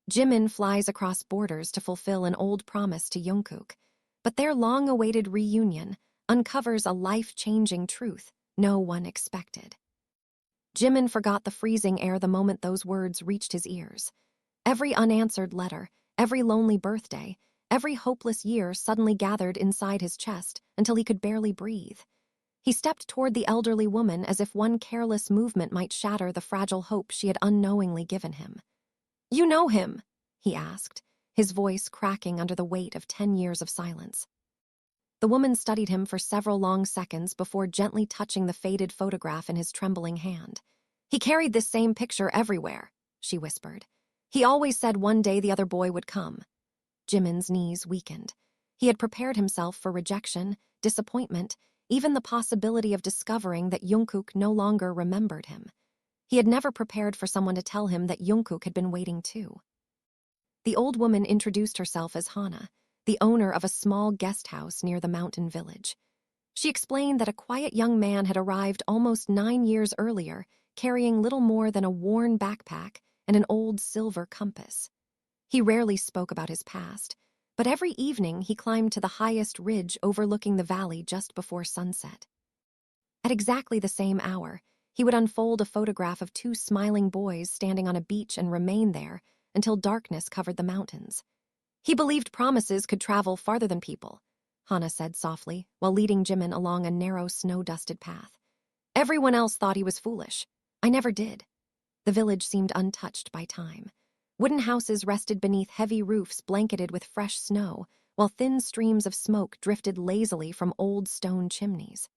Jimin flies across borders to fulfill an old promise to Jungkook, but their long-awaited reunion uncovers a life-changing truth no one expected. Jimin forgot the freezing air the moment those words reached his ears. Every unanswered letter, every lonely birthday, every hopeless year suddenly gathered inside his chest until he could barely breathe. He stepped toward the elderly woman as if one careless movement might shatter the fragile hope she had unknowingly given him. "You know him?" he asked, his voice cracking under the weight of 10 years of silence. The woman studied him for several long seconds before gently touching the faded photograph in his trembling hand. "He carried this same picture everywhere," she whispered. "He always said one day the other boy would come." Jimin's knees weakened. He had prepared himself for rejection, disappointment, even the possibility of discovering that Jungkook no longer remembered him. He had never prepared for someone to tell him that Jungkook had been waiting too. The old woman introduced herself as Hana, the owner of a small guest house near the mountain village. She explained that a quiet young man had arrived almost 9 years earlier, carrying little more than a worn backpack and an old silver compass. He rarely spoke about his past, but every evening he climbed to the highest ridge overlooking the valley just before sunset. At exactly the same hour, he would unfold a photograph of 2 smiling boys standing on a beach and remain there until darkness covered the mountains. "He believed promises could travel farther than people," Hana said softly, while leading Jimin along a narrow, snow-dusted path. "Everyone else thought he was foolish. I never did." The village seemed untouched by time. Wooden houses rested beneath heavy roofs blanketed with fresh snow, while thin streams of smoke drifted lazily from old stone chimneys.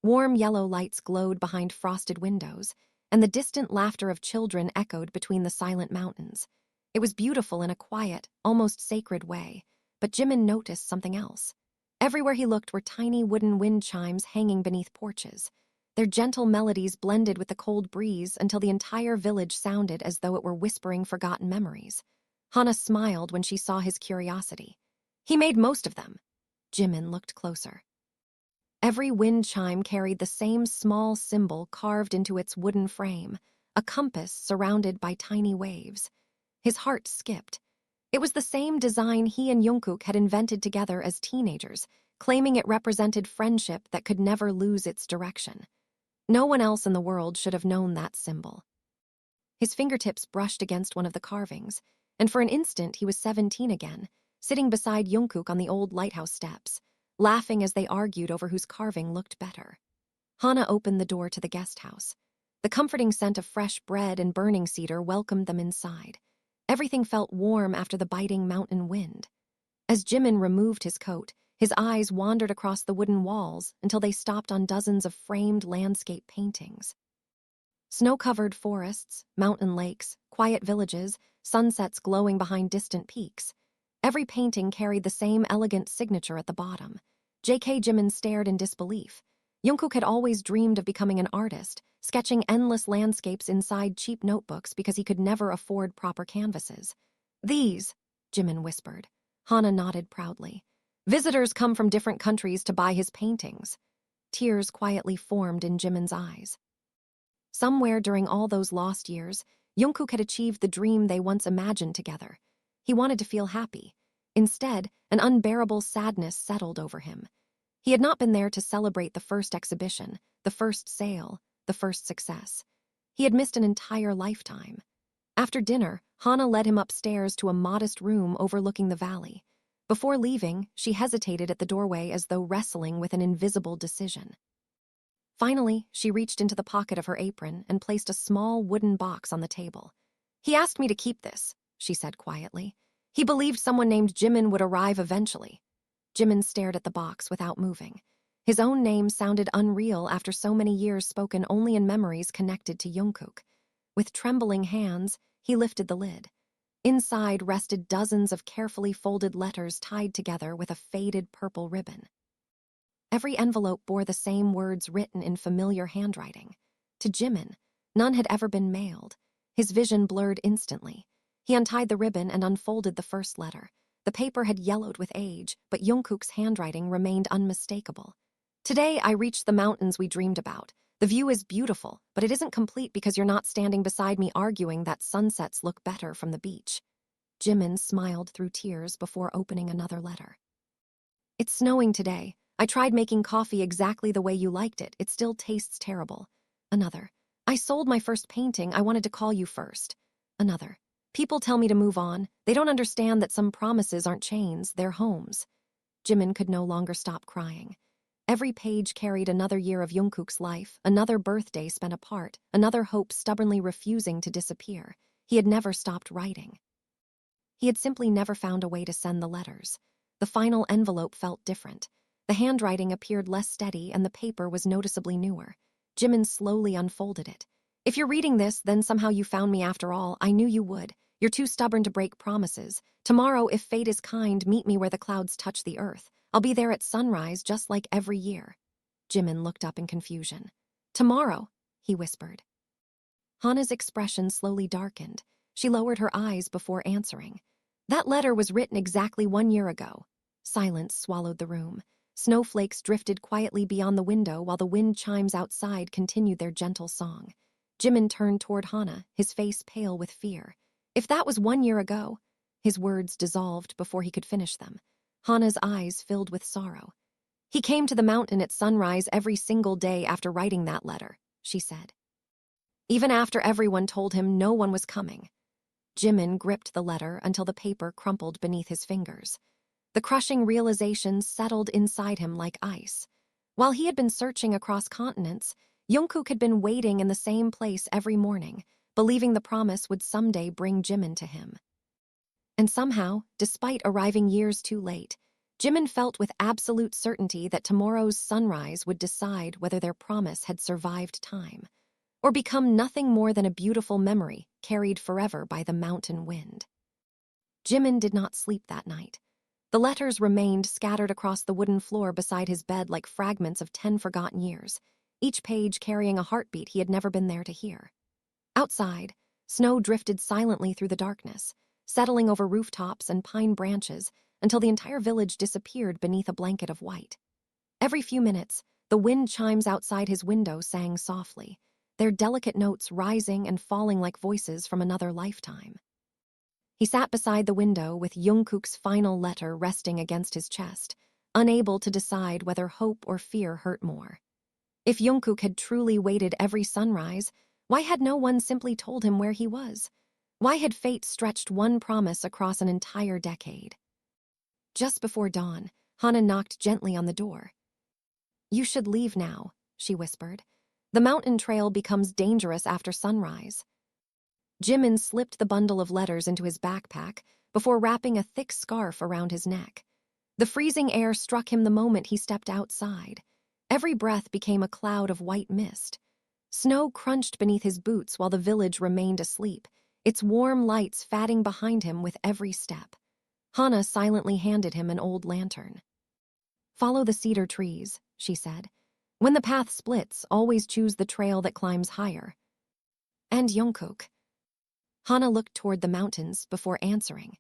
Warm yellow lights glowed behind frosted windows, and the distant laughter of children echoed between the silent mountains. It was beautiful in a quiet, almost sacred way, but Jimin noticed something else. Everywhere he looked were tiny wooden wind chimes hanging beneath porches. Their gentle melodies blended with the cold breeze until the entire village sounded as though it were whispering forgotten memories. Hana smiled when she saw his curiosity. "He made most of them." Jimin looked closer. Every wind chime carried the same small symbol carved into its wooden frame, a compass surrounded by tiny waves. His heart skipped. It was the same design he and Jungkook had invented together as teenagers, claiming it represented friendship that could never lose its direction. No one else in the world should have known that symbol. His fingertips brushed against one of the carvings, and for an instant he was 17 again, sitting beside Jungkook on the old lighthouse steps, laughing as they argued over whose carving looked better. Hana opened the door to the guest house. The comforting scent of fresh bread and burning cedar welcomed them inside. Everything felt warm after the biting mountain wind. As Jimin removed his coat, his eyes wandered across the wooden walls until they stopped on dozens of framed landscape paintings. Snow-covered forests, mountain lakes, quiet villages, sunsets glowing behind distant peaks. Every painting carried the same elegant signature at the bottom. J.K. Jimin stared in disbelief. Jungkook had always dreamed of becoming an artist, sketching endless landscapes inside cheap notebooks because he could never afford proper canvases. "These," Jimin whispered. Hana nodded proudly. "Visitors come from different countries to buy his paintings." Tears quietly formed in Jimin's eyes. Somewhere during all those lost years, Jungkook had achieved the dream they once imagined together. He wanted to feel happy. Instead, an unbearable sadness settled over him. He had not been there to celebrate the first exhibition, the first sale, the first success. He had missed an entire lifetime. After dinner, Hana led him upstairs to a modest room overlooking the valley. Before leaving, she hesitated at the doorway as though wrestling with an invisible decision. Finally, she reached into the pocket of her apron and placed a small wooden box on the table. "He asked me to keep this," she said quietly. "He believed someone named Jimin would arrive eventually." Jimin stared at the box without moving. His own name sounded unreal after so many years spoken only in memories connected to Jungkook. With trembling hands, he lifted the lid. Inside rested dozens of carefully folded letters tied together with a faded purple ribbon. Every envelope bore the same words written in familiar handwriting. To Jimin, none had ever been mailed. His vision blurred instantly. He untied the ribbon and unfolded the first letter. The paper had yellowed with age, but Jungkook's handwriting remained unmistakable. "Today I reached the mountains we dreamed about. The view is beautiful, but it isn't complete because you're not standing beside me arguing that sunsets look better from the beach." Jimin smiled through tears before opening another letter. It's snowing today. I tried making coffee exactly the way you liked it. It still tastes terrible. Another. I sold my first painting. I wanted to call you first. Another. People tell me to move on. They don't understand that some promises aren't chains, they're homes. Jimin could no longer stop crying. Every page carried another year of Jungkook's life, another birthday spent apart, another hope stubbornly refusing to disappear. He had never stopped writing. He had simply never found a way to send the letters. The final envelope felt different. The handwriting appeared less steady and the paper was noticeably newer. Jimin slowly unfolded it. If you're reading this, then somehow you found me after all. I knew you would. You're too stubborn to break promises. Tomorrow, if fate is kind, meet me where the clouds touch the earth. I'll be there at sunrise, just like every year. Jimin looked up in confusion. Tomorrow, he whispered. Hana's expression slowly darkened. She lowered her eyes before answering. That letter was written exactly 1 year ago. Silence swallowed the room. Snowflakes drifted quietly beyond the window while the wind chimes outside continued their gentle song. Jimin turned toward Hana, his face pale with fear. If that was 1 year ago, his words dissolved before he could finish them. Hana's eyes filled with sorrow. He came to the mountain at sunrise every single day after writing that letter, she said. Even after everyone told him no one was coming. Jimin gripped the letter until the paper crumpled beneath his fingers. The crushing realization settled inside him like ice. While he had been searching across continents, Jungkook had been waiting in the same place every morning, believing the promise would someday bring Jimin to him. And somehow, despite arriving years too late, Jimin felt with absolute certainty that tomorrow's sunrise would decide whether their promise had survived time, or become nothing more than a beautiful memory carried forever by the mountain wind. Jimin did not sleep that night. The letters remained scattered across the wooden floor beside his bed like fragments of 10 forgotten years, each page carrying a heartbeat he had never been there to hear. Outside, snow drifted silently through the darkness, settling over rooftops and pine branches until the entire village disappeared beneath a blanket of white. Every few minutes, the wind chimes outside his window sang softly, their delicate notes rising and falling like voices from another lifetime. He sat beside the window with Jungkook's final letter resting against his chest, unable to decide whether hope or fear hurt more. If Jungkook had truly waited every sunrise, why had no one simply told him where he was? Why had fate stretched one promise across an entire decade? Just before dawn, Hana knocked gently on the door. You should leave now, she whispered. The mountain trail becomes dangerous after sunrise. Jimin slipped the bundle of letters into his backpack before wrapping a thick scarf around his neck. The freezing air struck him the moment he stepped outside. Every breath became a cloud of white mist. Snow crunched beneath his boots while the village remained asleep, its warm lights fading behind him with every step. Hana silently handed him an old lantern. Follow the cedar trees, she said. When the path splits, always choose the trail that climbs higher. And Jungkook. Hana looked toward the mountains before answering.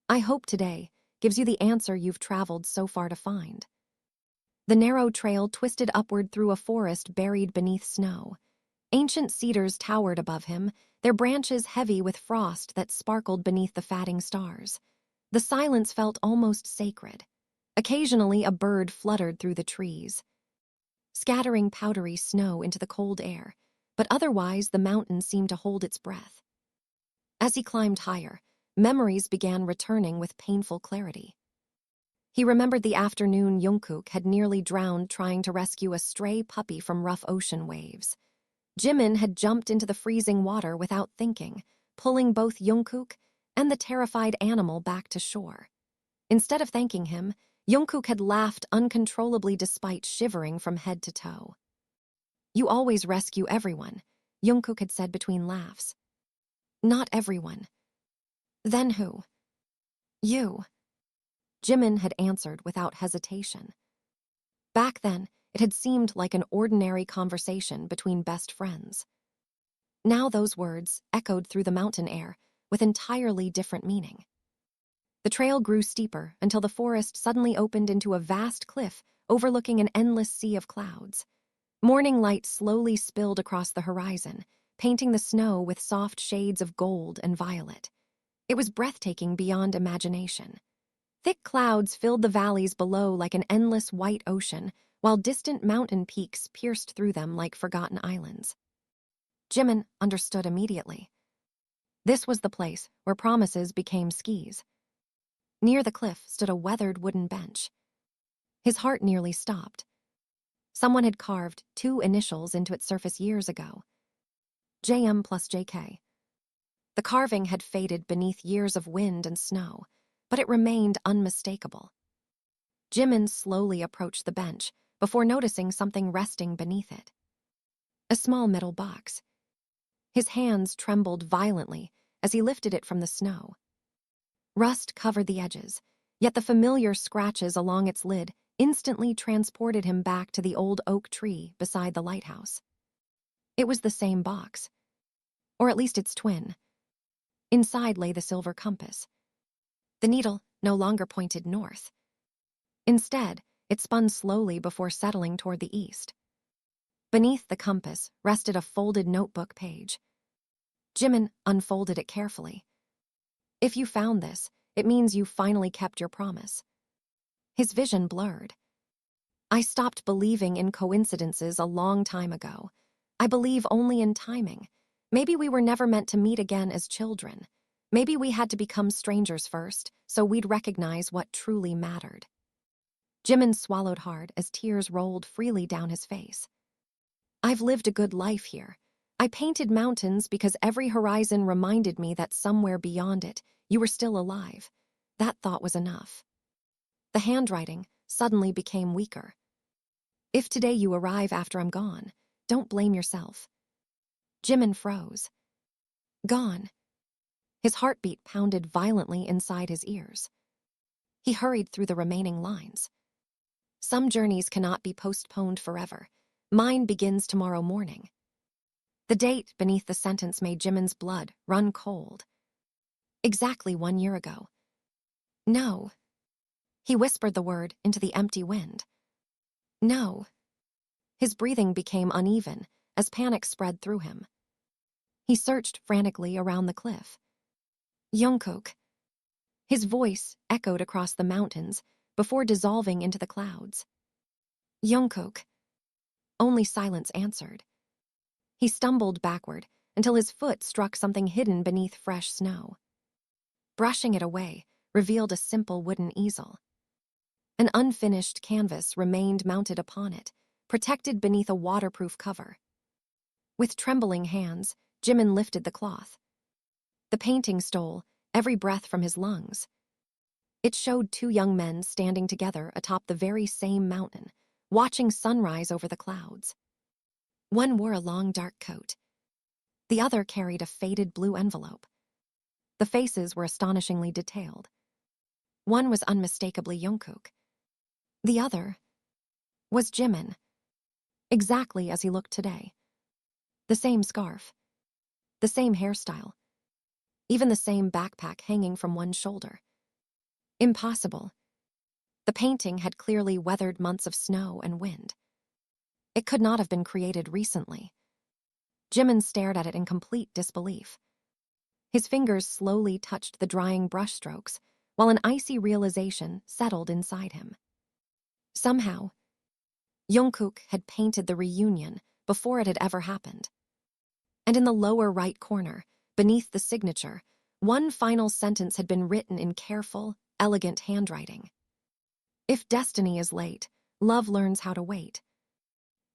I hope today gives you the answer you've traveled so far to find. The narrow trail twisted upward through a forest buried beneath snow. Ancient cedars towered above him, their branches heavy with frost that sparkled beneath the fading stars. The silence felt almost sacred. Occasionally, a bird fluttered through the trees, scattering powdery snow into the cold air, but otherwise the mountain seemed to hold its breath. As he climbed higher, memories began returning with painful clarity. He remembered the afternoon Jungkook had nearly drowned trying to rescue a stray puppy from rough ocean waves. Jimin had jumped into the freezing water without thinking, pulling both Jungkook and the terrified animal back to shore. Instead of thanking him, Jungkook had laughed uncontrollably despite shivering from head to toe. You always rescue everyone, Jungkook had said between laughs. Not everyone. Then who? You. Jimin had answered without hesitation. Back then, it had seemed like an ordinary conversation between best friends. Now those words echoed through the mountain air with entirely different meaning. The trail grew steeper until the forest suddenly opened into a vast cliff overlooking an endless sea of clouds. Morning light slowly spilled across the horizon, painting the snow with soft shades of gold and violet. It was breathtaking beyond imagination. Thick clouds filled the valleys below like an endless white ocean, while distant mountain peaks pierced through them like forgotten islands. Jimin understood immediately. This was the place where promises became skis. Near the cliff stood a weathered wooden bench. His heart nearly stopped. Someone had carved 2 initials into its surface years ago. JM plus JK. The carving had faded beneath years of wind and snow, but it remained unmistakable. Jimin slowly approached the bench before noticing something resting beneath it. A small metal box. His hands trembled violently as he lifted it from the snow. Rust covered the edges, yet the familiar scratches along its lid instantly transported him back to the old oak tree beside the lighthouse. It was the same box, or at least its twin. Inside lay the silver compass. The needle no longer pointed north. Instead, it spun slowly before settling toward the east. Beneath the compass rested a folded notebook page. Jimin unfolded it carefully. If you found this, it means you finally kept your promise. His vision blurred. I stopped believing in coincidences a long time ago. I believe only in timing. Maybe we were never meant to meet again as children. Maybe we had to become strangers first, so we'd recognize what truly mattered. Jimin swallowed hard as tears rolled freely down his face. I've lived a good life here. I painted mountains because every horizon reminded me that somewhere beyond it, you were still alive. That thought was enough. The handwriting suddenly became weaker. If today you arrive after I'm gone, don't blame yourself. Jimin froze. Gone. His heartbeat pounded violently inside his ears. He hurried through the remaining lines. Some journeys cannot be postponed forever. Mine begins tomorrow morning. The date beneath the sentence made Jimin's blood run cold. Exactly 1 year ago. No. He whispered the word into the empty wind. No. His breathing became uneven as panic spread through him. He searched frantically around the cliff. Jungkook. His voice echoed across the mountains before dissolving into the clouds. Jungkook. Only silence answered. He stumbled backward until his foot struck something hidden beneath fresh snow. Brushing it away revealed a simple wooden easel. An unfinished canvas remained mounted upon it, protected beneath a waterproof cover. With trembling hands, Jimin lifted the cloth. The painting stole every breath from his lungs. It showed 2 young men standing together atop the very same mountain, watching sunrise over the clouds. One wore a long dark coat. The other carried a faded blue envelope. The faces were astonishingly detailed. One was unmistakably Jungkook. The other was Jimin, exactly as he looked today. The same scarf, the same hairstyle, even the same backpack hanging from one shoulder. Impossible. The painting had clearly weathered months of snow and wind. It could not have been created recently. Jimin stared at it in complete disbelief. His fingers slowly touched the drying brushstrokes, while an icy realization settled inside him. Somehow, Jungkook had painted the reunion before it had ever happened. And in the lower right corner, beneath the signature, one final sentence had been written in careful, elegant handwriting. If destiny is late, love learns how to wait.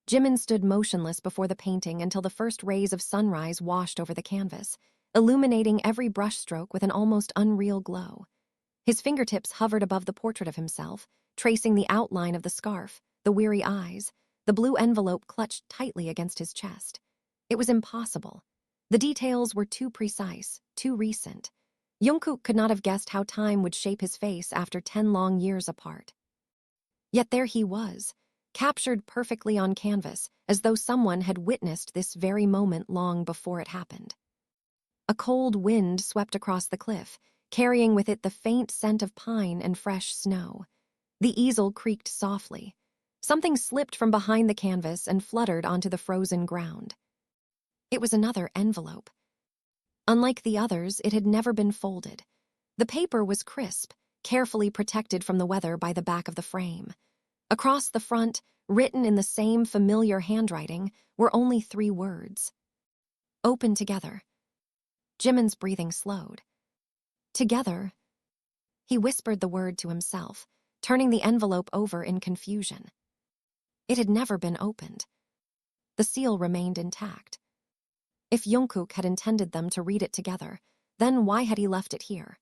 Jimin stood motionless before the painting until the first rays of sunrise washed over the canvas, illuminating every brushstroke with an almost unreal glow. His fingertips hovered above the portrait of himself, tracing the outline of the scarf, the weary eyes, the blue envelope clutched tightly against his chest. It was impossible. The details were too precise, too recent. Jungkook could not have guessed how time would shape his face after 10 long years apart. Yet there he was, captured perfectly on canvas, as though someone had witnessed this very moment long before it happened. A cold wind swept across the cliff, carrying with it the faint scent of pine and fresh snow. The easel creaked softly. Something slipped from behind the canvas and fluttered onto the frozen ground. It was another envelope. Unlike the others, it had never been folded. The paper was crisp, carefully protected from the weather by the back of the frame. Across the front, written in the same familiar handwriting, were only 3 words. Open together. Jimin's breathing slowed. Together. He whispered the word to himself, turning the envelope over in confusion. It had never been opened. The seal remained intact. If Jungkook had intended them to read it together, then why had he left it here?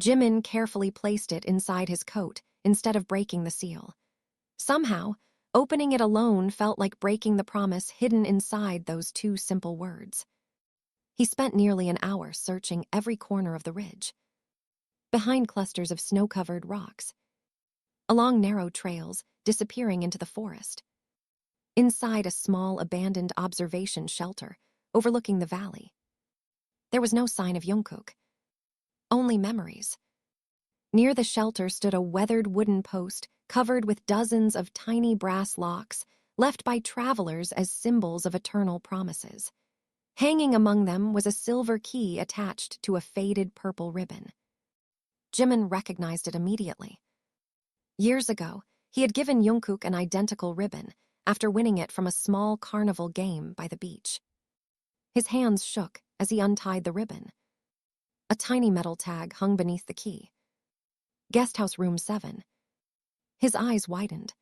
Jimin carefully placed it inside his coat instead of breaking the seal. Somehow, opening it alone felt like breaking the promise hidden inside those 2 simple words. He spent nearly an hour searching every corner of the ridge. Behind clusters of snow-covered rocks. Along narrow trails, disappearing into the forest. Inside a small abandoned observation shelter, overlooking the valley. There was no sign of Jungkook. Only memories. Near the shelter stood a weathered wooden post covered with dozens of tiny brass locks left by travelers as symbols of eternal promises. Hanging among them was a silver key attached to a faded purple ribbon. Jimin recognized it immediately. Years ago, he had given Jungkook an identical ribbon after winning it from a small carnival game by the beach. His hands shook as he untied the ribbon. A tiny metal tag hung beneath the key. Guesthouse room 7. His eyes widened.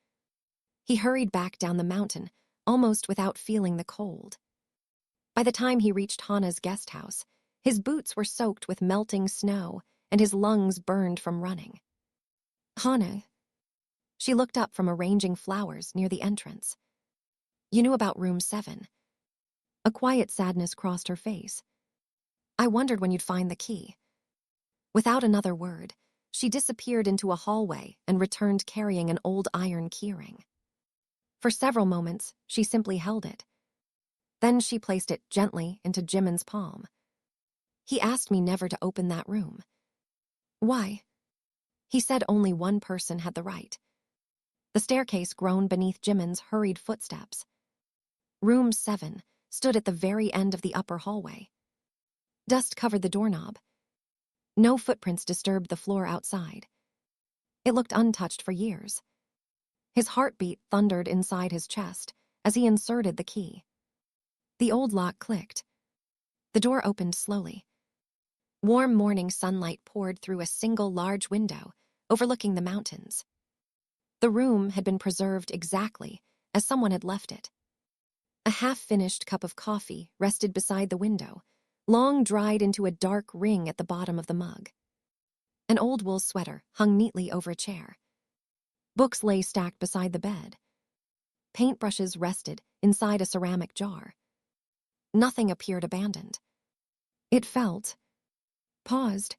He hurried back down the mountain, almost without feeling the cold. By the time he reached Hana's guest house, his boots were soaked with melting snow and his lungs burned from running. Hana. She looked up from arranging flowers near the entrance. You knew about room 7. A quiet sadness crossed her face. I wondered when you'd find the key. Without another word, she disappeared into a hallway and returned carrying an old iron keyring. For several moments, she simply held it. Then she placed it gently into Jimin's palm. He asked me never to open that room. Why? He said only one person had the right. The staircase groaned beneath Jimin's hurried footsteps. Room 7 stood at the very end of the upper hallway. Dust covered the doorknob. No footprints disturbed the floor outside. It looked untouched for years. His heartbeat thundered inside his chest as he inserted the key. The old lock clicked. The door opened slowly. Warm morning sunlight poured through a single large window, overlooking the mountains. The room had been preserved exactly as someone had left it. A half-finished cup of coffee rested beside the window, long dried into a dark ring at the bottom of the mug. An old wool sweater hung neatly over a chair. Books lay stacked beside the bed. Paintbrushes rested inside a ceramic jar. Nothing appeared abandoned. It felt paused,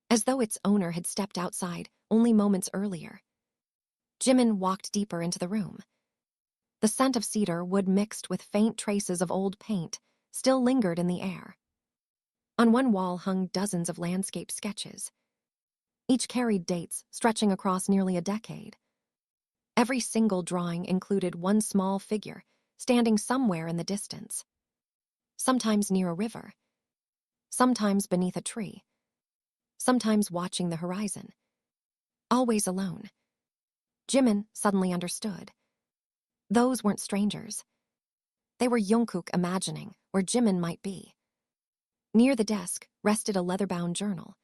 as though its owner had stepped outside only moments earlier. Jimin walked deeper into the room. The scent of cedar wood mixed with faint traces of old paint still lingered in the air. On one wall hung dozens of landscape sketches. Each carried dates stretching across nearly a decade. Every single drawing included one small figure standing somewhere in the distance. Sometimes near a river. Sometimes beneath a tree. Sometimes watching the horizon. Always alone. Jimin suddenly understood. Those weren't strangers. They were Jungkook imagining where Jimin might be. Near the desk rested a leather-bound journal.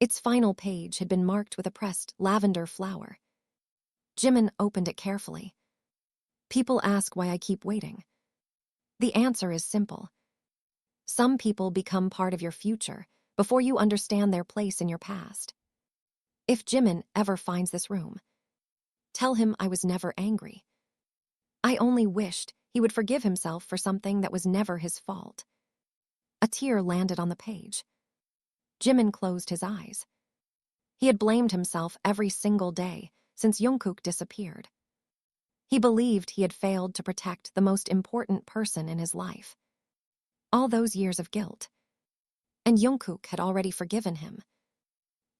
Its final page had been marked with a pressed lavender flower. Jimin opened it carefully. People ask why I keep waiting. The answer is simple. Some people become part of your future before you understand their place in your past. If Jimin ever finds this room, tell him I was never angry. I only wished he would forgive himself for something that was never his fault. A tear landed on the page. Jimin closed his eyes. He had blamed himself every single day since Jungkook disappeared. He believed he had failed to protect the most important person in his life. All those years of guilt. And Jungkook had already forgiven him.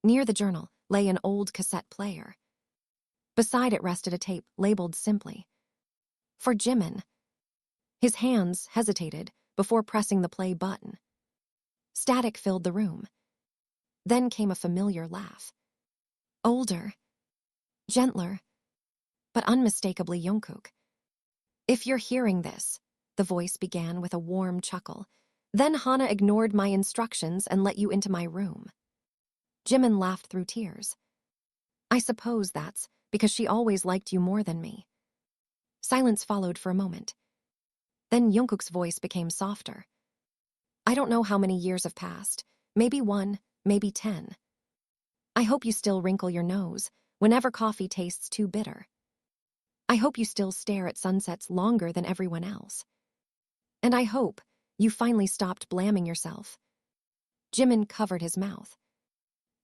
Near the journal lay an old cassette player. Beside it rested a tape labeled simply, "For Jimin." His hands hesitated before pressing the play button. Static filled the room. Then came a familiar laugh. Older, gentler, but unmistakably Jungkook. If you're hearing this, the voice began with a warm chuckle, then Hana ignored my instructions and let you into my room. Jimin laughed through tears. I suppose that's because she always liked you more than me. Silence followed for a moment. Then Jungkook's voice became softer. I don't know how many years have passed. Maybe 1, maybe 10. I hope you still wrinkle your nose whenever coffee tastes too bitter. I hope you still stare at sunsets longer than everyone else. And I hope you finally stopped blaming yourself. Jimin covered his mouth.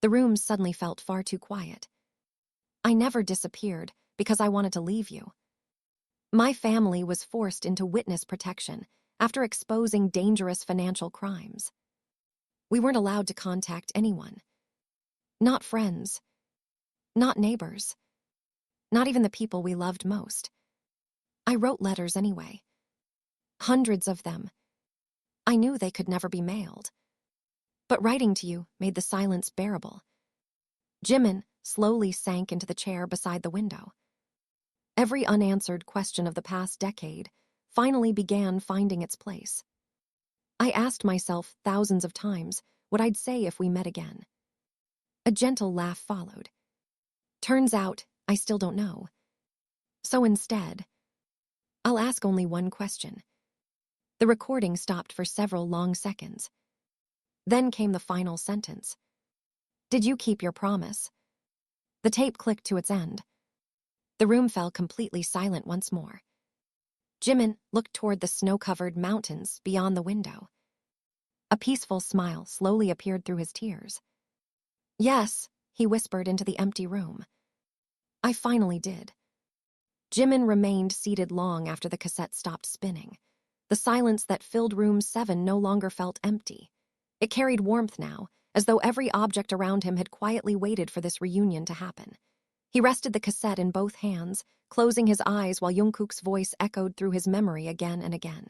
The room suddenly felt far too quiet. I never disappeared because I wanted to leave you. My family was forced into witness protection after exposing dangerous financial crimes. We weren't allowed to contact anyone. Not friends. Not neighbors. Not even the people we loved most. I wrote letters anyway. Hundreds of them. I knew they could never be mailed. But writing to you made the silence bearable. Jimin slowly sank into the chair beside the window. Every unanswered question of the past decade finally began finding its place. I asked myself thousands of times what I'd say if we met again. A gentle laugh followed. Turns out, I still don't know. So instead, I'll ask only one question. The recording stopped for several long seconds. Then came the final sentence. Did you keep your promise? The tape clicked to its end. The room fell completely silent once more. Jimin looked toward the snow-covered mountains beyond the window. A peaceful smile slowly appeared through his tears. Yes, he whispered into the empty room. I finally did. Jimin remained seated long after the cassette stopped spinning. The silence that filled room 7 no longer felt empty. It carried warmth now, as though every object around him had quietly waited for this reunion to happen. He rested the cassette in both hands, closing his eyes while Jungkook's voice echoed through his memory again and again.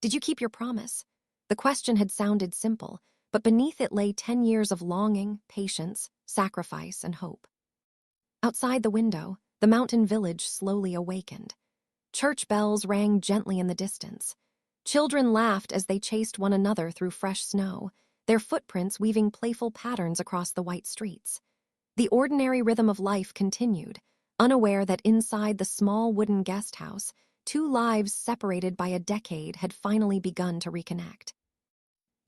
Did you keep your promise? The question had sounded simple, but beneath it lay 10 years of longing, patience, sacrifice, and hope. Outside the window, the mountain village slowly awakened. Church bells rang gently in the distance. Children laughed as they chased one another through fresh snow, their footprints weaving playful patterns across the white streets. The ordinary rhythm of life continued, unaware that inside the small wooden guest house, 2 lives separated by a decade had finally begun to reconnect.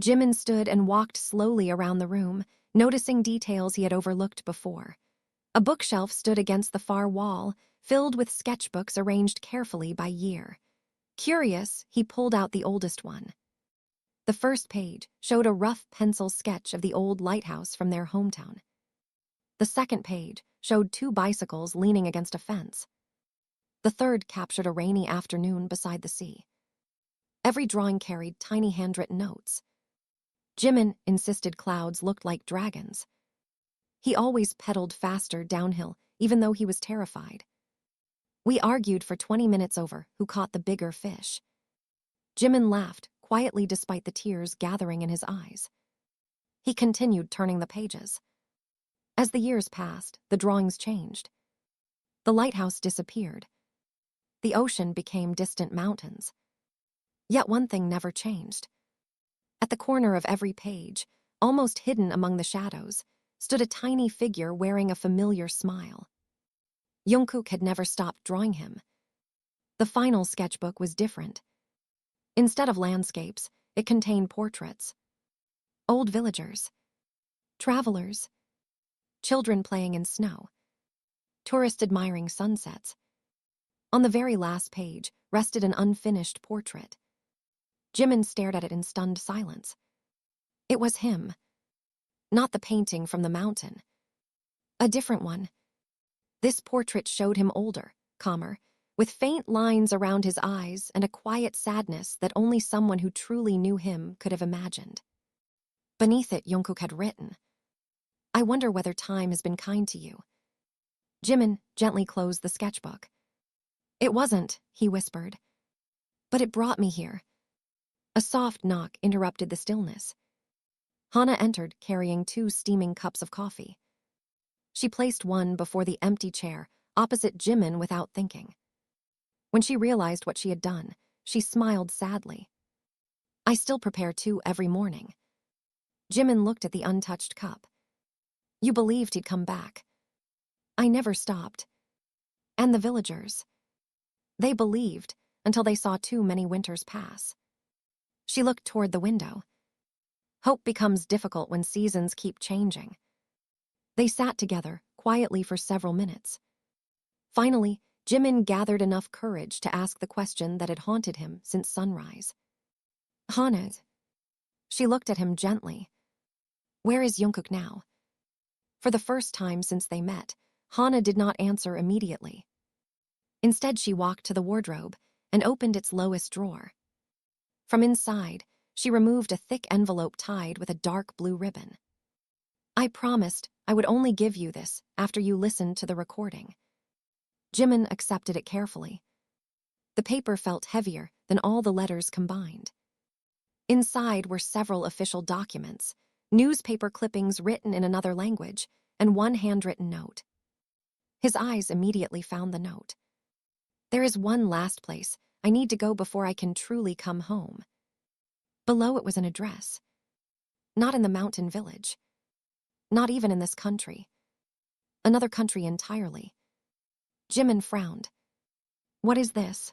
Jimin stood and walked slowly around the room, noticing details he had overlooked before. A bookshelf stood against the far wall, filled with sketchbooks arranged carefully by year. Curious, he pulled out the oldest one. The first page showed a rough pencil sketch of the old lighthouse from their hometown. The second page showed 2 bicycles leaning against a fence. The third captured a rainy afternoon beside the sea. Every drawing carried tiny handwritten notes. Jimin insisted clouds looked like dragons. He always pedaled faster downhill, even though he was terrified. We argued for 20 minutes over who caught the bigger fish. Jimin laughed, quietly despite the tears gathering in his eyes. He continued turning the pages. As the years passed, the drawings changed. The lighthouse disappeared. The ocean became distant mountains. Yet one thing never changed. At the corner of every page, almost hidden among the shadows, stood a tiny figure wearing a familiar smile. Jungkook had never stopped drawing him. The final sketchbook was different. Instead of landscapes, it contained portraits. Old villagers. Travelers. Children playing in snow. Tourists admiring sunsets. On the very last page rested an unfinished portrait. Jimin stared at it in stunned silence. It was him. Not the painting from the mountain. A different one. This portrait showed him older, calmer, with faint lines around his eyes and a quiet sadness that only someone who truly knew him could have imagined. Beneath it, Jungkook had written, I wonder whether time has been kind to you. Jimin gently closed the sketchbook. It wasn't, he whispered. But it brought me here. A soft knock interrupted the stillness. Hana entered carrying 2 steaming cups of coffee. She placed one before the empty chair, opposite Jimin without thinking. When she realized what she had done, she smiled sadly. I still prepare 2 every morning. Jimin looked at the untouched cup. You believed he'd come back. I never stopped. And the villagers. They believed until they saw too many winters pass. She looked toward the window. Hope becomes difficult when seasons keep changing. They sat together, quietly for several minutes. Finally, Jimin gathered enough courage to ask the question that had haunted him since sunrise. Hana. She looked at him gently. Where is Jungkook now? For the first time since they met, Hana did not answer immediately. Instead, she walked to the wardrobe and opened its lowest drawer. From inside, she removed a thick envelope tied with a dark blue ribbon. I promised I would only give you this after you listened to the recording. Jimin accepted it carefully. The paper felt heavier than all the letters combined. Inside were several official documents, newspaper clippings written in another language, and one handwritten note. His eyes immediately found the note. There is one last place I need to go before I can truly come home. Below it was an address. Not in the mountain village. Not even in this country. Another country entirely. Jimin frowned. What is this?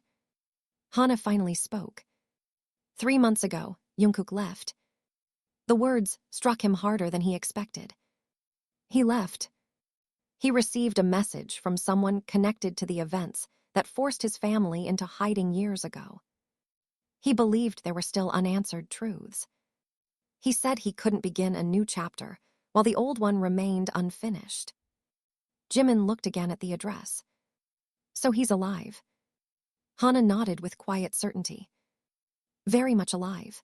Hana finally spoke. 3 months ago, Jungkook left. The words struck him harder than he expected. He left. He received a message from someone connected to the events that forced his family into hiding years ago. He believed there were still unanswered truths. He said he couldn't begin a new chapter while the old one remained unfinished. Jimin looked again at the address. So he's alive. Hana nodded with quiet certainty. Very much alive.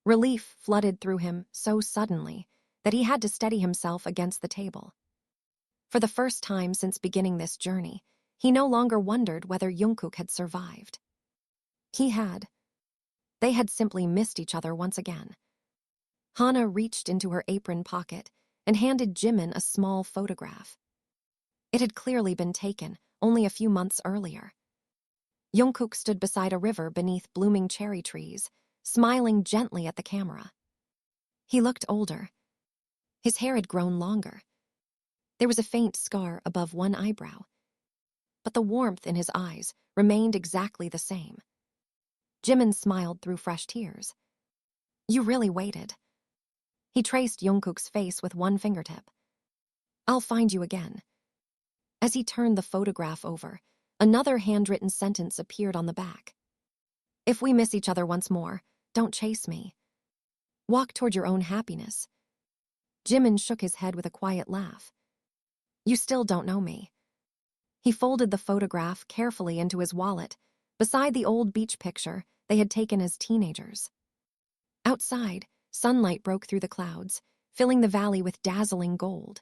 Relief flooded through him so suddenly that he had to steady himself against the table. For the first time since beginning this journey, he no longer wondered whether Jungkook had survived. He had. They had simply missed each other once again. Hana reached into her apron pocket and handed Jimin a small photograph. It had clearly been taken only a few months earlier. Jungkook stood beside a river beneath blooming cherry trees, smiling gently at the camera. He looked older. His hair had grown longer. There was a faint scar above one eyebrow. But the warmth in his eyes remained exactly the same. Jimin smiled through fresh tears. You really waited. He traced Jungkook's face with one fingertip. I'll find you again. As he turned the photograph over, another handwritten sentence appeared on the back. If we miss each other once more, don't chase me. Walk toward your own happiness. Jimin shook his head with a quiet laugh. You still don't know me. He folded the photograph carefully into his wallet, beside the old beach picture they had taken as teenagers. Outside, sunlight broke through the clouds, filling the valley with dazzling gold.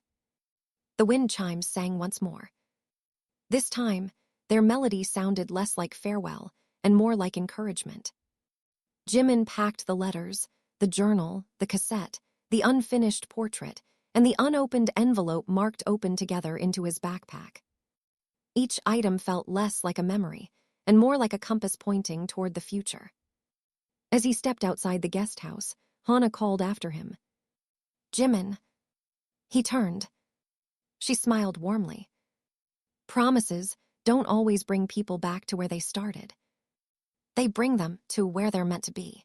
The wind chimes sang once more. This time, their melody sounded less like farewell and more like encouragement. Jimin packed the letters, the journal, the cassette, the unfinished portrait, and the unopened envelope marked open together into his backpack. Each item felt less like a memory and more like a compass pointing toward the future. As he stepped outside the guest house, Hana called after him. Jimin. He turned. She smiled warmly. Promises don't always bring people back to where they started. They bring them to where they're meant to be.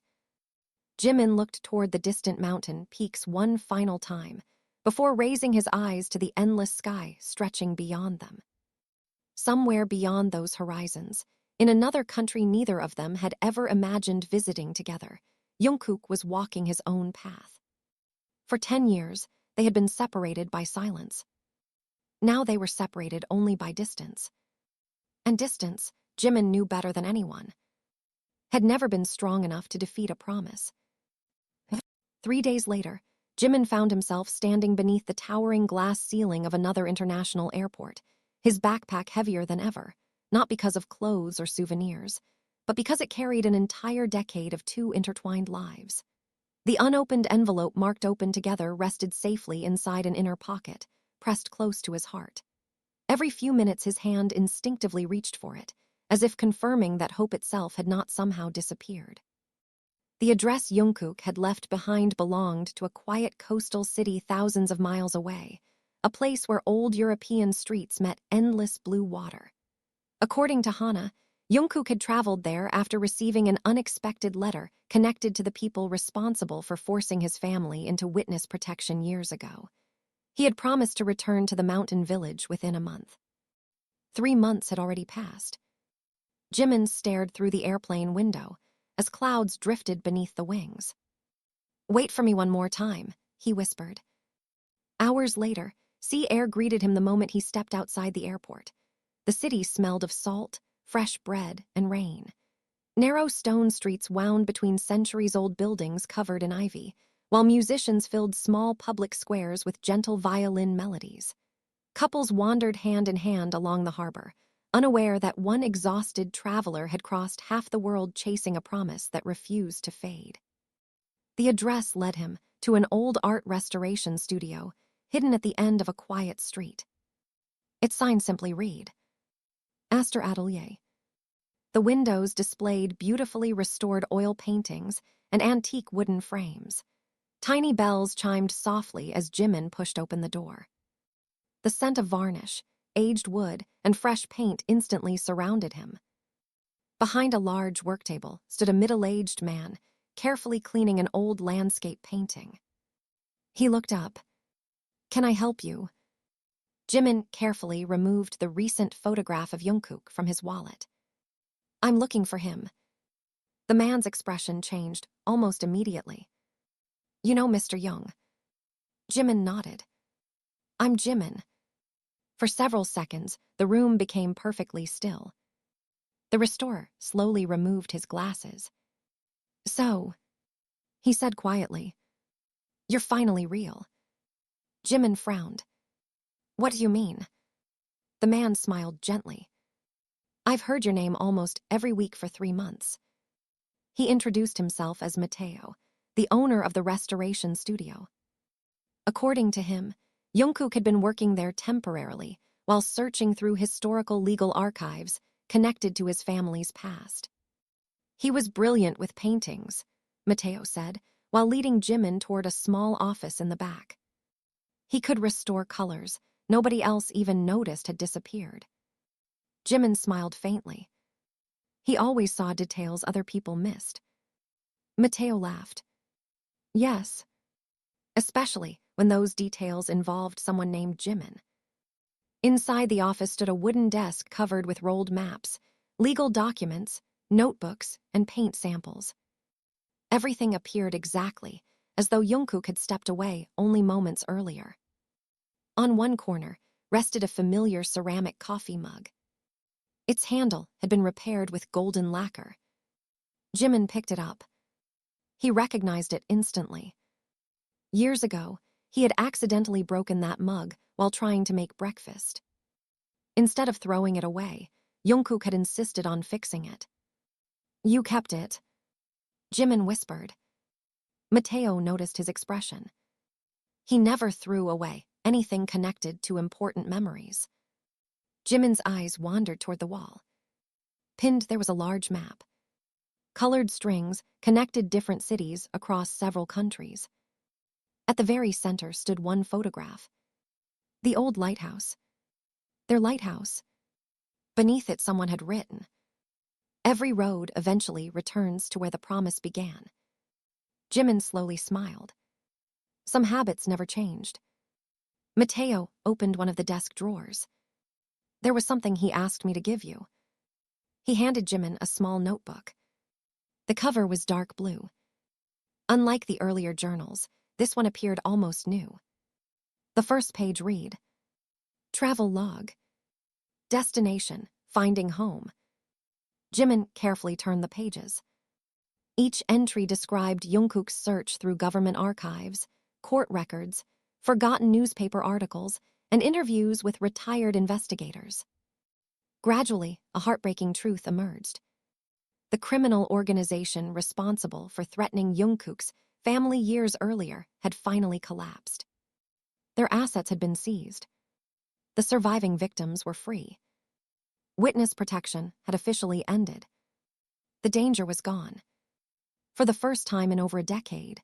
Jimin looked toward the distant mountain peaks one final time before raising his eyes to the endless sky stretching beyond them. Somewhere beyond those horizons, in another country neither of them had ever imagined visiting together, Jungkook was walking his own path. For 10 years, they had been separated by silence. Now they were separated only by distance. And distance, Jimin knew better than anyone, had never been strong enough to defeat a promise. 3 days later, Jimin found himself standing beneath the towering glass ceiling of another international airport, his backpack heavier than ever, not because of clothes or souvenirs, but because it carried an entire decade of 2 intertwined lives. The unopened envelope marked open together rested safely inside an inner pocket, pressed close to his heart. Every few minutes his hand instinctively reached for it, as if confirming that hope itself had not somehow disappeared. The address Jungkook had left behind belonged to a quiet coastal city thousands of miles away, a place where old European streets met endless blue water. According to Hana, Jungkook had traveled there after receiving an unexpected letter connected to the people responsible for forcing his family into witness protection years ago. He had promised to return to the mountain village within a month. 3 months had already passed. Jimin stared through the airplane window as clouds drifted beneath the wings. "Wait for me one more time," he whispered. Hours later, sea air greeted him the moment he stepped outside the airport. The city smelled of salt, fresh bread, and rain. Narrow stone streets wound between centuries-old buildings covered in ivy, while musicians filled small public squares with gentle violin melodies. Couples wandered hand in hand along the harbor, unaware that one exhausted traveler had crossed half the world chasing a promise that refused to fade. The address led him to an old art restoration studio, hidden at the end of a quiet street. Its sign simply read, Astor Atelier. The windows displayed beautifully restored oil paintings and antique wooden frames. Tiny bells chimed softly as Jimin pushed open the door. The scent of varnish, aged wood, and fresh paint instantly surrounded him. Behind a large work table stood a middle-aged man, carefully cleaning an old landscape painting. He looked up. "Can I help you?" Jimin carefully removed the recent photograph of Jungkook from his wallet. "I'm looking for him." The man's expression changed almost immediately. "You know Mr. Jung?" Jimin nodded. "I'm Jimin." For several seconds, the room became perfectly still. The restorer slowly removed his glasses. "So," he said quietly, "you're finally real." Jimin frowned. "What do you mean?" The man smiled gently. "I've heard your name almost every week for 3 months." He introduced himself as Mateo, the owner of the restoration studio. According to him, Jungkook had been working there temporarily while searching through historical legal archives connected to his family's past. "He was brilliant with paintings," Mateo said, while leading Jimin toward a small office in the back. "He could restore colors nobody else even noticed had disappeared." Jimin smiled faintly. He always saw details other people missed. Mateo laughed. "Yes, especially when those details involved someone named Jimin." Inside the office stood a wooden desk covered with rolled maps, legal documents, notebooks, and paint samples. Everything appeared exactly as though Jungkook had stepped away only moments earlier. On one corner rested a familiar ceramic coffee mug. Its handle had been repaired with golden lacquer. Jimin picked it up. He recognized it instantly. Years ago, he had accidentally broken that mug while trying to make breakfast. Instead of throwing it away, Jungkook had insisted on fixing it. "You kept it," Jimin whispered. Mateo noticed his expression. He never threw away anything connected to important memories. Jimin's eyes wandered toward the wall. Pinned there was a large map. Colored strings connected different cities across several countries. At the very center stood one photograph. The old lighthouse. Their lighthouse. Beneath it someone had written, "Every road eventually returns to where the promise began." Jimin slowly smiled. Some habits never changed. Mateo opened one of the desk drawers. "There was something he asked me to give you." He handed Jimin a small notebook. The cover was dark blue. Unlike the earlier journals, this one appeared almost new. The first page read, "Travel log. Destination, finding home." Jimin carefully turned the pages. Each entry described Jungkook's search through government archives, court records, forgotten newspaper articles, and interviews with retired investigators. Gradually, a heartbreaking truth emerged. The criminal organization responsible for threatening Jungkook's family years earlier had finally collapsed. Their assets had been seized. The surviving victims were free. Witness protection had officially ended. The danger was gone. For the first time in over a decade,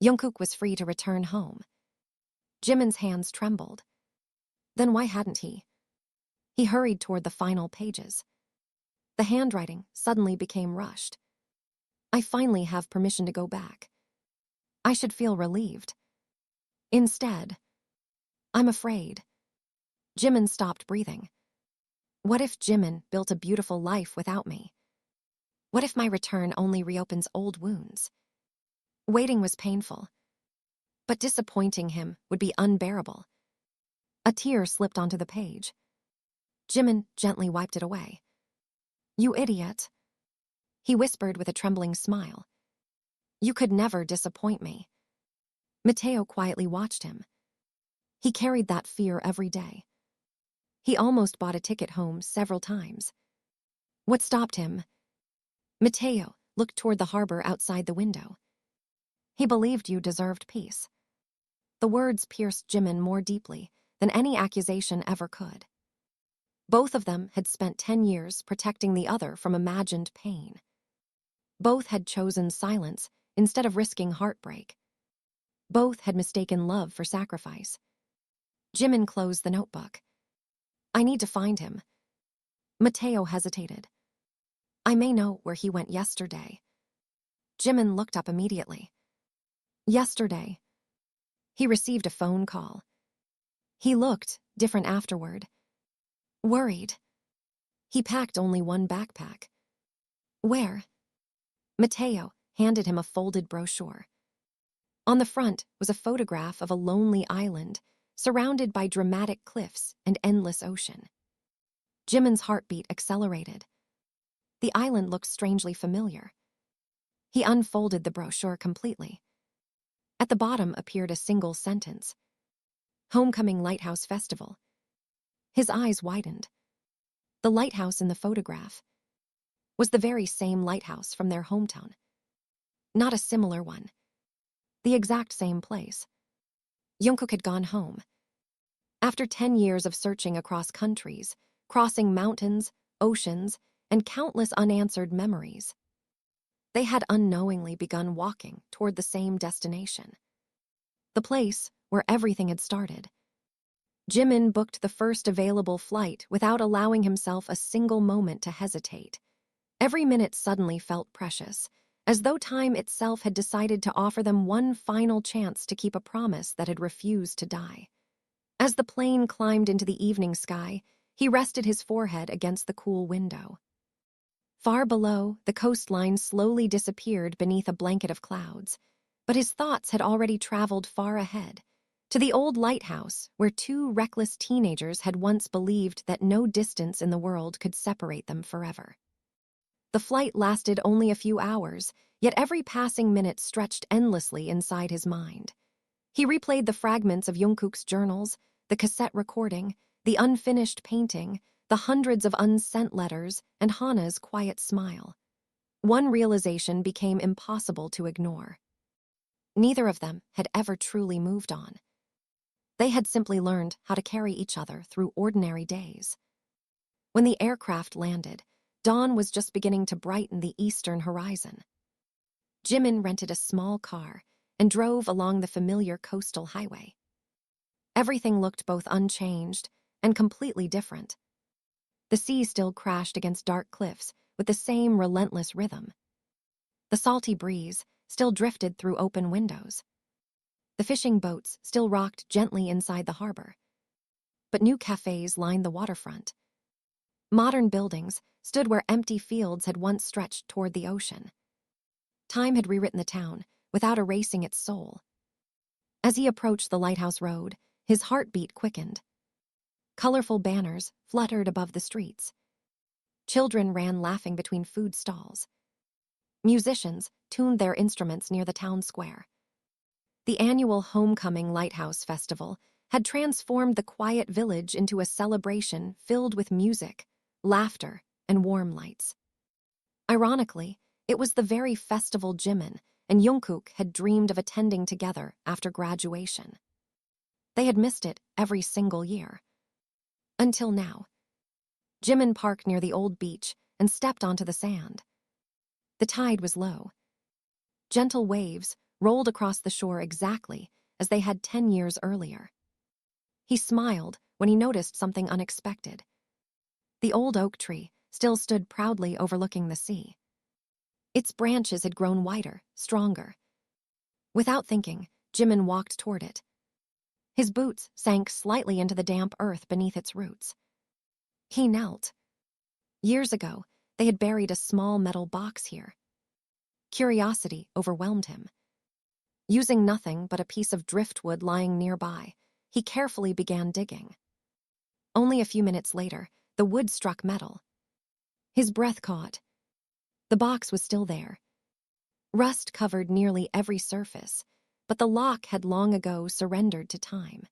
Jungkook was free to return home. Jimin's hands trembled. Then why hadn't he? He hurried toward the final pages. The handwriting suddenly became rushed. I finally have permission to go back. I should feel relieved. Instead, I'm afraid. Jimin stopped breathing. What if Jimin built a beautiful life without me? What if my return only reopens old wounds? Waiting was painful, but disappointing him would be unbearable. A tear slipped onto the page. Jimin gently wiped it away. You idiot, he whispered with a trembling smile. You could never disappoint me. Mateo quietly watched him. He carried that fear every day. He almost bought a ticket home several times. What stopped him? Mateo looked toward the harbor outside the window. He believed you deserved peace. The words pierced Jimin more deeply than any accusation ever could. Both of them had spent 10 years protecting the other from imagined pain. Both had chosen silence instead of risking heartbreak. Both had mistaken love for sacrifice. Jimin closed the notebook. I need to find him. Mateo hesitated. I may know where he went yesterday. Jimin looked up immediately. Yesterday. He received a phone call. He looked different afterward. Worried. He packed only one backpack. Where? Mateo handed him a folded brochure. On the front was a photograph of a lonely island surrounded by dramatic cliffs and endless ocean. Jimin's heartbeat accelerated. The island looked strangely familiar. He unfolded the brochure completely. At the bottom appeared a single sentence. Homecoming Lighthouse Festival. His eyes widened. The lighthouse in the photograph was the very same lighthouse from their hometown. Not a similar one. The exact same place. Jungkook had gone home. After 10 years of searching across countries, crossing mountains, oceans, and countless unanswered memories, they had unknowingly begun walking toward the same destination. The place where everything had started. Jimin booked the first available flight without allowing himself a single moment to hesitate. Every minute suddenly felt precious, as though time itself had decided to offer them one final chance to keep a promise that had refused to die. As the plane climbed into the evening sky, he rested his forehead against the cool window. Far below, the coastline slowly disappeared beneath a blanket of clouds, but his thoughts had already traveled far ahead, to the old lighthouse where two reckless teenagers had once believed that no distance in the world could separate them forever. The flight lasted only a few hours, yet every passing minute stretched endlessly inside his mind. He replayed the fragments of Jungkook's journals, the cassette recording, the unfinished painting, the hundreds of unsent letters, and Hana's quiet smile. One realization became impossible to ignore. Neither of them had ever truly moved on. They had simply learned how to carry each other through ordinary days. When the aircraft landed, dawn was just beginning to brighten the eastern horizon. Jimin rented a small car and drove along the familiar coastal highway. Everything looked both unchanged and completely different. The sea still crashed against dark cliffs with the same relentless rhythm. The salty breeze still drifted through open windows. The fishing boats still rocked gently inside the harbor. But new cafes lined the waterfront. Modern buildings stood where empty fields had once stretched toward the ocean. Time had rewritten the town without erasing its soul. As he approached the lighthouse road, his heartbeat quickened. Colorful banners fluttered above the streets. Children ran laughing between food stalls. Musicians tuned their instruments near the town square. The annual Homecoming Lighthouse Festival had transformed the quiet village into a celebration filled with music, laughter, and warm lights. Ironically, it was the very festival Jimin and Jungkook had dreamed of attending together after graduation. They had missed it every single year. Until now. Jimin parked near the old beach and stepped onto the sand. The tide was low. Gentle waves rolled across the shore exactly as they had 10 years earlier. He smiled when he noticed something unexpected. The old oak tree still stood proudly overlooking the sea. Its branches had grown wider, stronger. Without thinking, Jimin walked toward it. His boots sank slightly into the damp earth beneath its roots. He knelt. Years ago, they had buried a small metal box here. Curiosity overwhelmed him. Using nothing but a piece of driftwood lying nearby, he carefully began digging. Only a few minutes later, the wood struck metal. His breath caught. The box was still there. Rust covered nearly every surface, but the lock had long ago surrendered to time.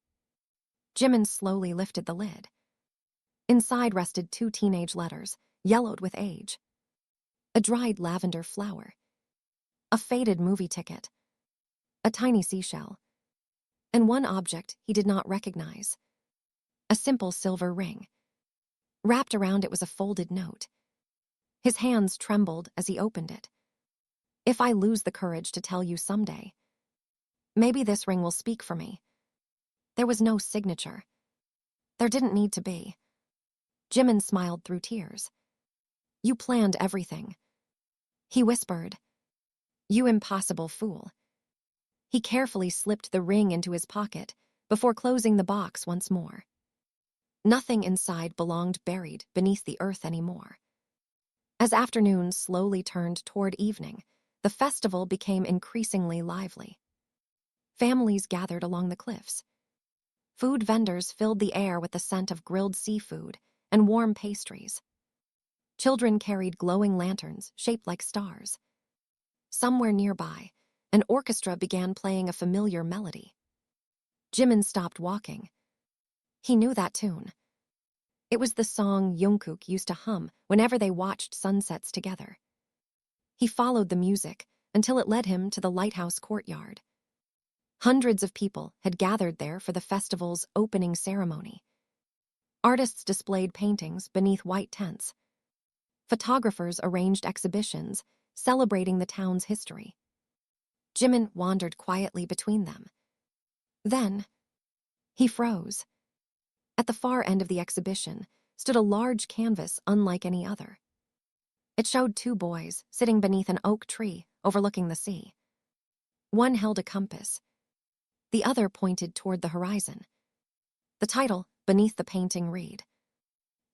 Jimin slowly lifted the lid. Inside rested 2 teenage letters, yellowed with age. A dried lavender flower. A faded movie ticket. A tiny seashell. And one object he did not recognize. A simple silver ring. Wrapped around it was a folded note. His hands trembled as he opened it. If I lose the courage to tell you someday, maybe this ring will speak for me. There was no signature. There didn't need to be. Jimin smiled through tears. You planned everything. He whispered. You impossible fool. He carefully slipped the ring into his pocket before closing the box once more. Nothing inside belonged buried beneath the earth anymore. As afternoon slowly turned toward evening, the festival became increasingly lively. Families gathered along the cliffs. Food vendors filled the air with the scent of grilled seafood and warm pastries. Children carried glowing lanterns shaped like stars. Somewhere nearby, an orchestra began playing a familiar melody. Jimin stopped walking. He knew that tune. It was the song Jungkook used to hum whenever they watched sunsets together. He followed the music until it led him to the lighthouse courtyard. Hundreds of people had gathered there for the festival's opening ceremony. Artists displayed paintings beneath white tents. Photographers arranged exhibitions celebrating the town's history. Jimin wandered quietly between them. Then, he froze. At the far end of the exhibition stood a large canvas unlike any other. It showed 2 boys sitting beneath an oak tree overlooking the sea. One held a compass. The other pointed toward the horizon. The title beneath the painting read,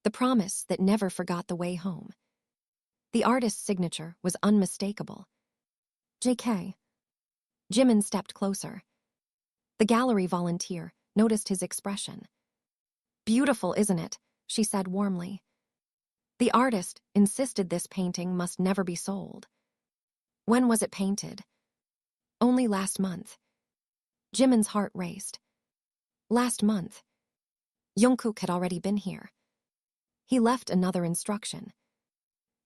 The Promise That Never Forgot the Way Home. The artist's signature was unmistakable. J.K. Jimin stepped closer. The gallery volunteer noticed his expression. Beautiful, isn't it? She said warmly. The artist insisted this painting must never be sold. When was it painted? Only last month. Jimin's heart raced. Last month. Jungkook had already been here. He left another instruction.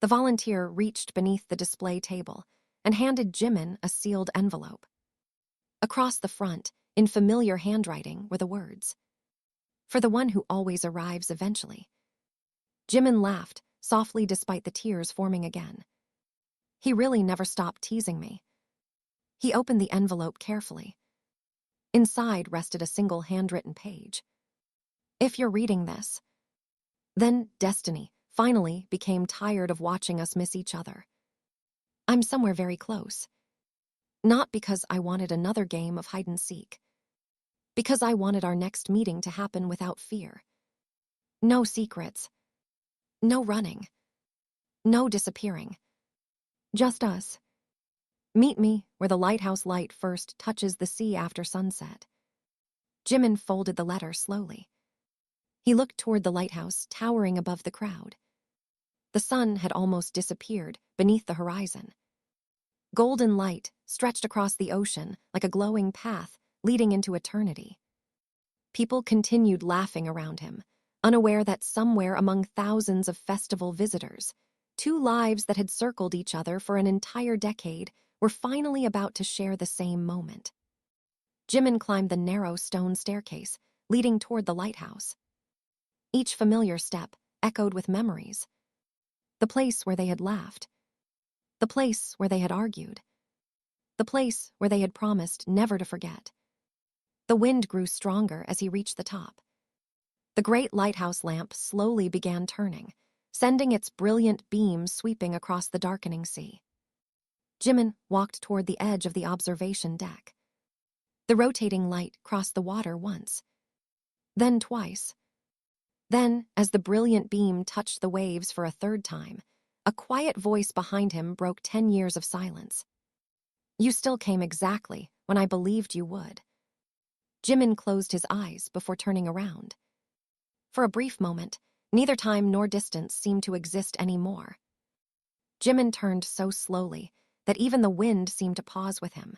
The volunteer reached beneath the display table and handed Jimin a sealed envelope. Across the front, in familiar handwriting, were the words, For the one who always arrives eventually. Jimin laughed, softly despite the tears forming again. He really never stopped teasing me. He opened the envelope carefully. Inside rested a single handwritten page. If you're reading this, then destiny finally became tired of watching us miss each other. I'm somewhere very close. Not because I wanted another game of hide-and-seek. Because I wanted our next meeting to happen without fear. No secrets. No running. No disappearing. Just us. Meet me where the lighthouse light first touches the sea after sunset. Jimin folded the letter slowly. He looked toward the lighthouse towering above the crowd. The sun had almost disappeared beneath the horizon. Golden light stretched across the ocean like a glowing path leading into eternity. People continued laughing around him, unaware that somewhere among thousands of festival visitors, 2 lives that had circled each other for an entire decade were finally about to share the same moment. Jimin climbed the narrow stone staircase, leading toward the lighthouse. Each familiar step echoed with memories. The place where they had laughed. The place where they had argued. The place where they had promised never to forget. The wind grew stronger as he reached the top. The great lighthouse lamp slowly began turning, sending its brilliant beams sweeping across the darkening sea. Jimin walked toward the edge of the observation deck. The rotating light crossed the water once, then twice. Then, as the brilliant beam touched the waves for a third time, a quiet voice behind him broke 10 years of silence. "You still came exactly when I believed you would." Jimin closed his eyes before turning around. For a brief moment, neither time nor distance seemed to exist anymore. Jimin turned so slowly that even the wind seemed to pause with him.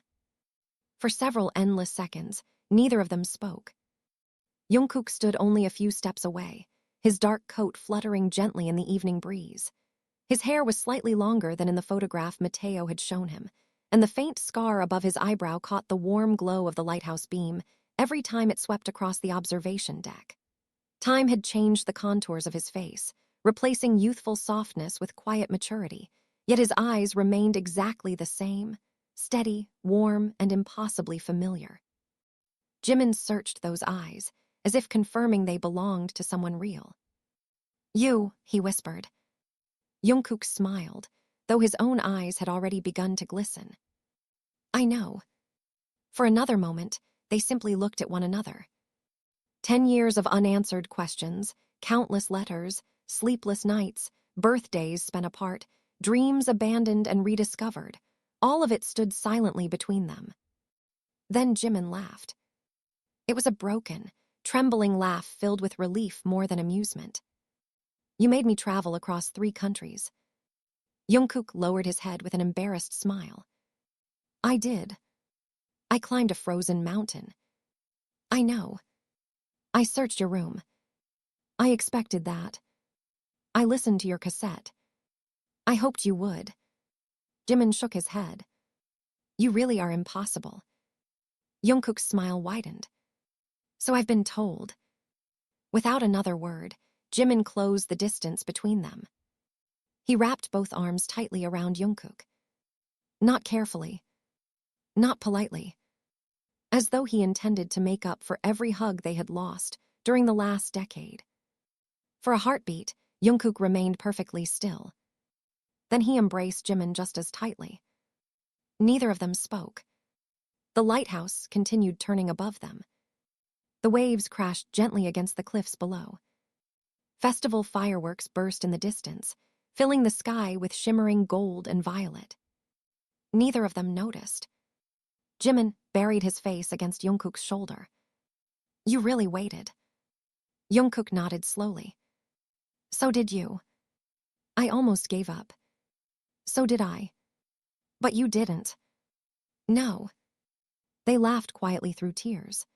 For several endless seconds, neither of them spoke. Jungkook stood only a few steps away, his dark coat fluttering gently in the evening breeze. His hair was slightly longer than in the photograph Mateo had shown him, and the faint scar above his eyebrow caught the warm glow of the lighthouse beam every time it swept across the observation deck. Time had changed the contours of his face, replacing youthful softness with quiet maturity, yet his eyes remained exactly the same, steady, warm, and impossibly familiar. Jimin searched those eyes, as if confirming they belonged to someone real. "You," he whispered. Jungkook smiled, though his own eyes had already begun to glisten. "I know." For another moment, they simply looked at one another. 10 years of unanswered questions, countless letters, sleepless nights, birthdays spent apart, dreams abandoned and rediscovered, all of it stood silently between them. Then Jimin laughed. It was a broken, trembling laugh filled with relief more than amusement. "You made me travel across 3 countries." Jungkook lowered his head with an embarrassed smile. "I did. I climbed a frozen mountain." "I know. I searched your room. I expected that. I listened to your cassette. I hoped you would." Jimin shook his head. "You really are impossible." Jungkook's smile widened. "So I've been told." Without another word, Jimin closed the distance between them. He wrapped both arms tightly around Jungkook. Not carefully, not politely, as though he intended to make up for every hug they had lost during the last decade. For a heartbeat, Jungkook remained perfectly still. Then he embraced Jimin just as tightly. Neither of them spoke. The lighthouse continued turning above them. The waves crashed gently against the cliffs below. Festival fireworks burst in the distance, filling the sky with shimmering gold and violet. Neither of them noticed. Jimin buried his face against Jungkook's shoulder. "You really waited." Jungkook nodded slowly. "So did you." "I almost gave up." "So did I." "But you didn't." "No." They laughed quietly through tears.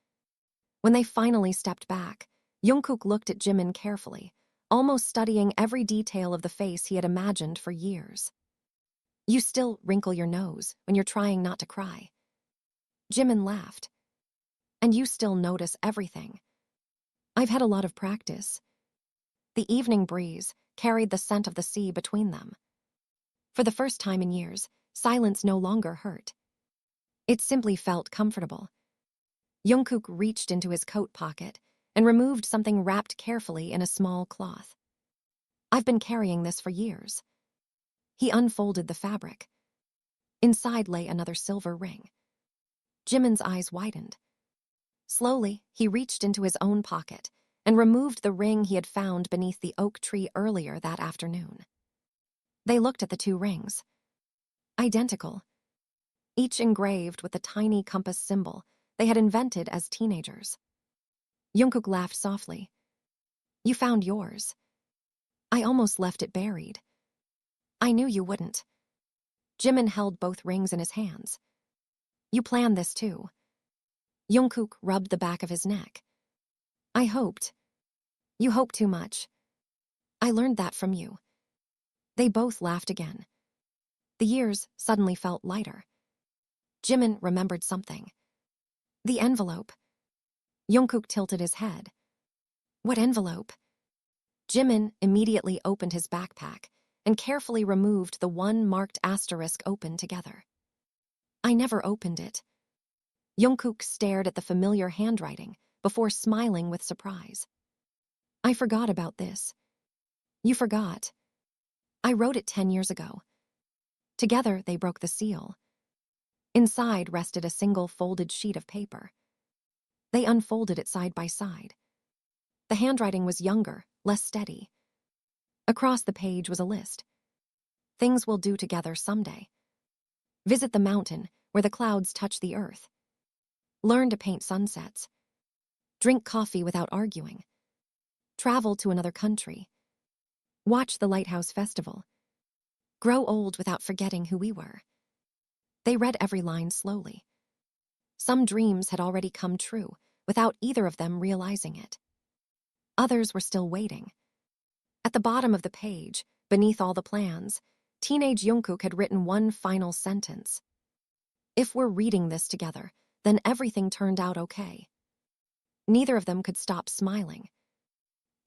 When they finally stepped back, Jungkook looked at Jimin carefully, almost studying every detail of the face he had imagined for years. "You still wrinkle your nose when you're trying not to cry." Jimin laughed. "And you still notice everything." "I've had a lot of practice." The evening breeze carried the scent of the sea between them. For the first time in years, silence no longer hurt. It simply felt comfortable. Jungkook reached into his coat pocket and removed something wrapped carefully in a small cloth. "I've been carrying this for years." He unfolded the fabric. Inside lay another silver ring. Jimin's eyes widened. Slowly, he reached into his own pocket and removed the ring he had found beneath the oak tree earlier that afternoon. They looked at the 2 rings. Identical. Each engraved with the tiny compass symbol they had invented as teenagers. Jungkook laughed softly. "You found yours. I almost left it buried." "I knew you wouldn't." Jimin held both rings in his hands. "You planned this too." Jungkook rubbed the back of his neck. "I hoped." "You hope too much." "I learned that from you." They both laughed again. The years suddenly felt lighter. Jimin remembered something. The envelope. Jungkook tilted his head. What envelope? Jimin immediately opened his backpack and carefully removed the one marked asterisk open together. I never opened it. Jungkook stared at the familiar handwriting before smiling with surprise. I forgot about this. You forgot. I wrote it 10 years ago. Together, they broke the seal. Inside rested a single folded sheet of paper. They unfolded it side by side. The handwriting was younger, less steady. Across the page was a list. Things we'll do together someday. Visit the mountain where the clouds touch the earth. Learn to paint sunsets. Drink coffee without arguing. Travel to another country. Watch the Lighthouse Festival. Grow old without forgetting who we were. They read every line slowly. Some dreams had already come true without either of them realizing it. Others were still waiting. At the bottom of the page, beneath all the plans, teenage Jungkook had written one final sentence. If we're reading this together, then everything turned out okay. Neither of them could stop smiling.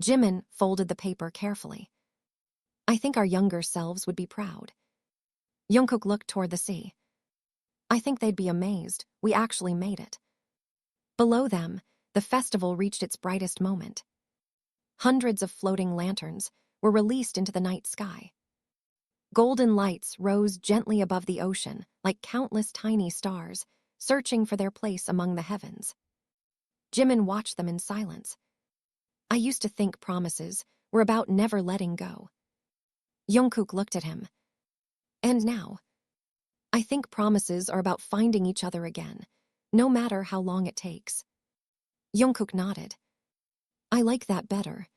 Jimin folded the paper carefully. I think our younger selves would be proud. Jungkook looked toward the sea. I think they'd be amazed we actually made it. Below them, the festival reached its brightest moment. Hundreds of floating lanterns were released into the night sky. Golden lights rose gently above the ocean like countless tiny stars, searching for their place among the heavens. Jimin watched them in silence. I used to think promises were about never letting go. Jungkook looked at him. And now? I think promises are about finding each other again, no matter how long it takes. Jungkook nodded. I like that better.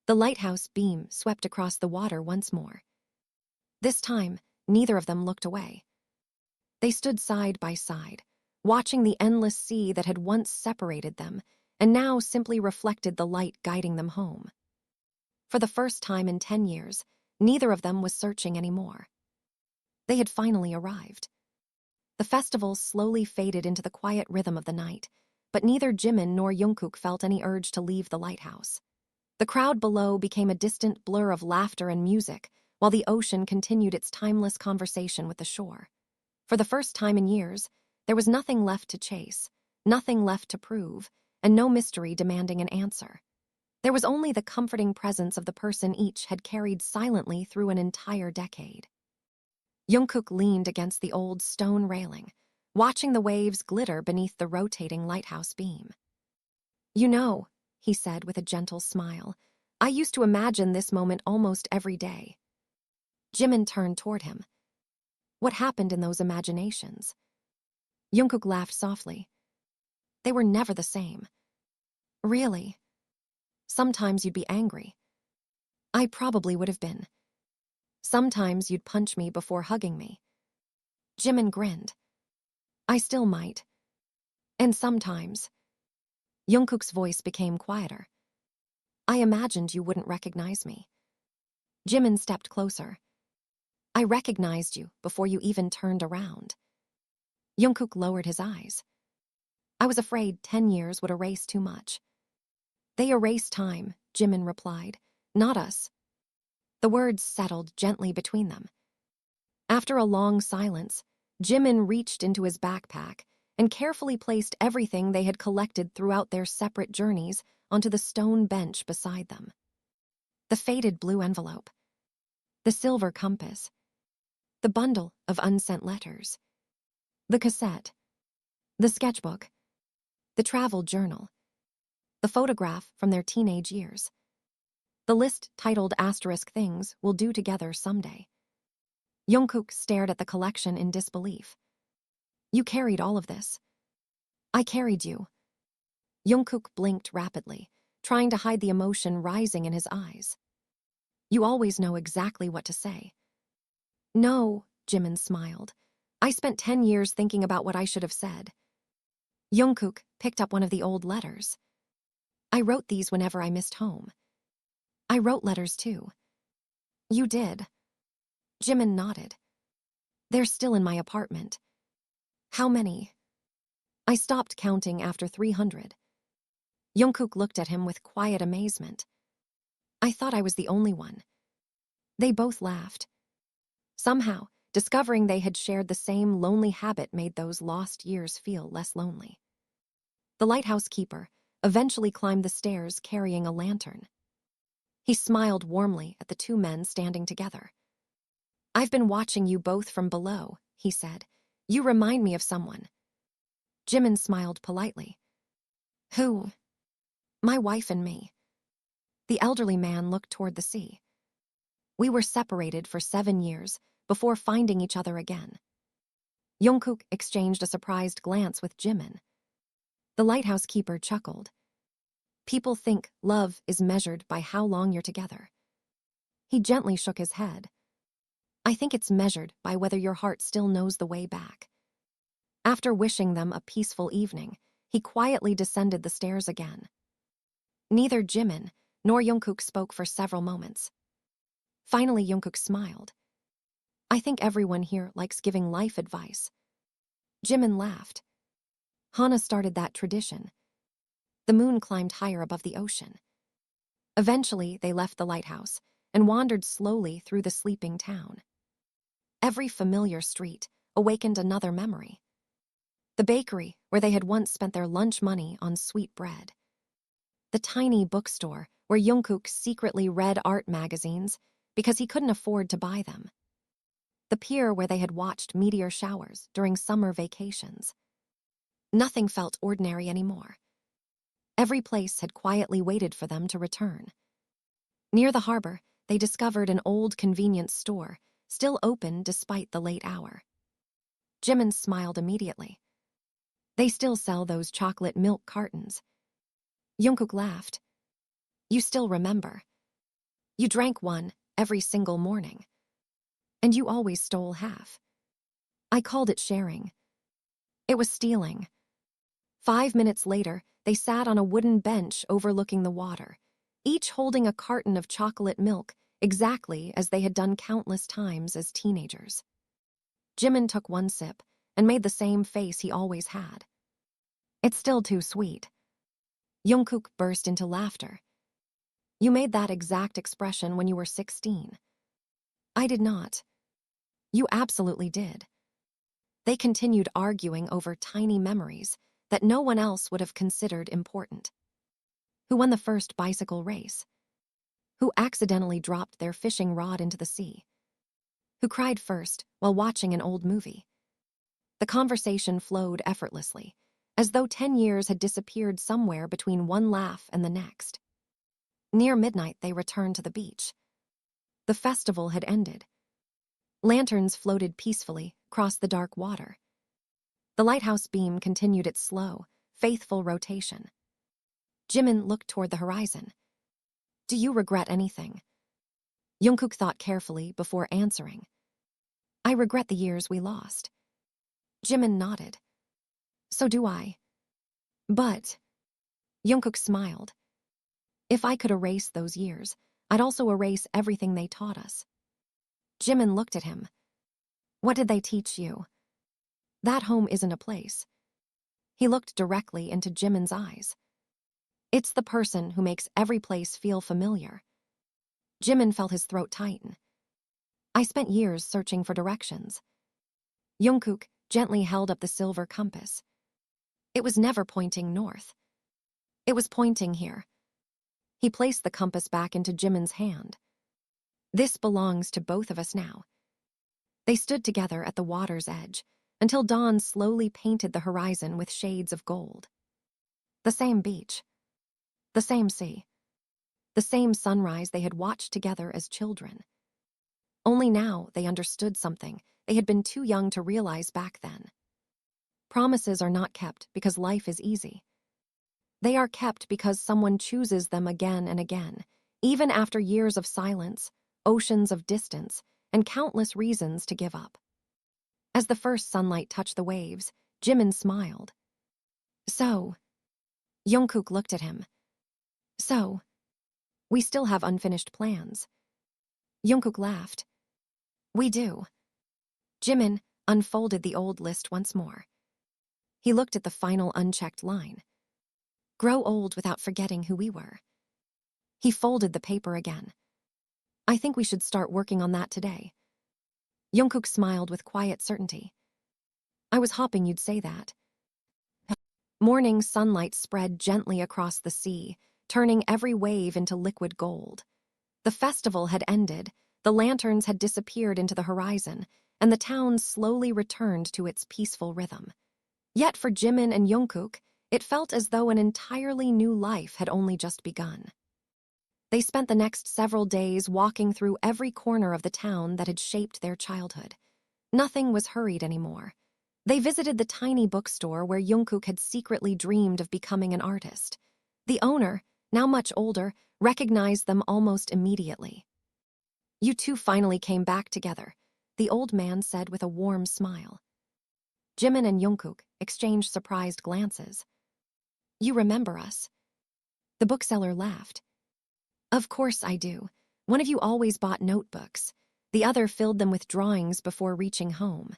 The lighthouse beam swept across the water once more. This time, neither of them looked away. They stood side by side, watching the endless sea that had once separated them and now simply reflected the light guiding them home. For the first time in 10 years, neither of them was searching anymore. They had finally arrived. The festival slowly faded into the quiet rhythm of the night, but neither Jimin nor Jungkook felt any urge to leave the lighthouse. The crowd below became a distant blur of laughter and music, while the ocean continued its timeless conversation with the shore. For the first time in years, there was nothing left to chase, nothing left to prove, and no mystery demanding an answer. There was only the comforting presence of the person each had carried silently through an entire decade. Jungkook leaned against the old stone railing, watching the waves glitter beneath the rotating lighthouse beam. You know, he said with a gentle smile, I used to imagine this moment almost every day. Jimin turned toward him. What happened in those imaginations? Jungkook laughed softly. They were never the same. Really? Sometimes you'd be angry. I probably would have been. Sometimes you'd punch me before hugging me. Jimin grinned. I still might. And sometimes. Jungkook's voice became quieter. I imagined you wouldn't recognize me. Jimin stepped closer. I recognized you before you even turned around. Jungkook lowered his eyes. I was afraid 10 years would erase too much. They erase time, Jimin replied, not us. The words settled gently between them. After a long silence, Jimin reached into his backpack and carefully placed everything they had collected throughout their separate journeys onto the stone bench beside them. The faded blue envelope, the silver compass, the bundle of unsent letters, the cassette, the sketchbook, the travel journal, the photograph from their teenage years. The list titled asterisk things we'll do together someday. Jungkook stared at the collection in disbelief. You carried all of this. I carried you. Jungkook blinked rapidly, trying to hide the emotion rising in his eyes. You always know exactly what to say. No, Jimin smiled. I spent 10 years thinking about what I should have said. Jungkook picked up one of the old letters. I wrote these whenever I missed home. I wrote letters too. You did. Jimin nodded. They're still in my apartment. How many? I stopped counting after 300. Jungkook looked at him with quiet amazement. I thought I was the only one. They both laughed. Somehow, discovering they had shared the same lonely habit made those lost years feel less lonely. The lighthouse keeper eventually climbed the stairs carrying a lantern. He smiled warmly at the two men standing together. I've been watching you both from below, he said. You remind me of someone. Jimin smiled politely. Who? My wife and me. The elderly man looked toward the sea. We were separated for 7 years before finding each other again. Jungkook exchanged a surprised glance with Jimin. The lighthouse keeper chuckled. People think love is measured by how long you're together. He gently shook his head. I think it's measured by whether your heart still knows the way back. After wishing them a peaceful evening, he quietly descended the stairs again. Neither Jimin nor Jungkook spoke for several moments. Finally, Jungkook smiled. I think everyone here likes giving life advice. Jimin laughed. Hana started that tradition. The moon climbed higher above the ocean. Eventually, they left the lighthouse and wandered slowly through the sleeping town. Every familiar street awakened another memory. The bakery, where they had once spent their lunch money on sweet bread. The tiny bookstore, where Jungkook secretly read art magazines because he couldn't afford to buy them. The pier where they had watched meteor showers during summer vacations. Nothing felt ordinary anymore. Every place had quietly waited for them to return. Near the harbor, they discovered an old convenience store, still open despite the late hour. Jimin smiled immediately. They still sell those chocolate milk cartons. Jungkook laughed. You still remember. You drank one every single morning. And you always stole half. I called it sharing. It was stealing. 5 minutes later, they sat on a wooden bench overlooking the water, each holding a carton of chocolate milk exactly as they had done countless times as teenagers. Jimin took one sip and made the same face he always had. It's still too sweet. Jungkook burst into laughter. You made that exact expression when you were 16. I did not. You absolutely did. They continued arguing over tiny memories that no one else would have considered important. Who won the first bicycle race? Who accidentally dropped their fishing rod into the sea? Who cried first while watching an old movie? The conversation flowed effortlessly, as though 10 years had disappeared somewhere between one laugh and the next. Near midnight, they returned to the beach. The festival had ended. Lanterns floated peacefully across the dark water. The lighthouse beam continued its slow, faithful rotation. Jimin looked toward the horizon. Do you regret anything? Jungkook thought carefully before answering. I regret the years we lost. Jimin nodded. So do I. But, Jungkook smiled. If I could erase those years, I'd also erase everything they taught us. Jimin looked at him. What did they teach you? That home isn't a place. He looked directly into Jimin's eyes. It's the person who makes every place feel familiar. Jimin felt his throat tighten. I spent years searching for directions. Jungkook gently held up the silver compass. It was never pointing north. It was pointing here. He placed the compass back into Jimin's hand. This belongs to both of us now. They stood together at the water's edge until dawn slowly painted the horizon with shades of gold. The same beach. The same sea. The same sunrise they had watched together as children. Only now they understood something they had been too young to realize back then. Promises are not kept because life is easy. They are kept because someone chooses them again and again, even after years of silence, oceans of distance, and countless reasons to give up. As the first sunlight touched the waves, Jimin smiled. So, Jungkook looked at him. So, we still have unfinished plans. Jungkook laughed. We do. Jimin unfolded the old list once more. He looked at the final unchecked line. Grow old without forgetting who we were. He folded the paper again. I think we should start working on that today. Jungkook smiled with quiet certainty. I was hoping you'd say that. Morning sunlight spread gently across the sea, turning every wave into liquid gold. The festival had ended, the lanterns had disappeared into the horizon, and the town slowly returned to its peaceful rhythm. Yet for Jimin and Jungkook, it felt as though an entirely new life had only just begun. They spent the next several days walking through every corner of the town that had shaped their childhood. Nothing was hurried anymore. They visited the tiny bookstore where Jungkook had secretly dreamed of becoming an artist. The owner, now much older, recognized them almost immediately. You two finally came back together, the old man said with a warm smile. Jimin and Jungkook exchanged surprised glances. You remember us? The bookseller laughed. Of course I do. One of you always bought notebooks. The other filled them with drawings before reaching home.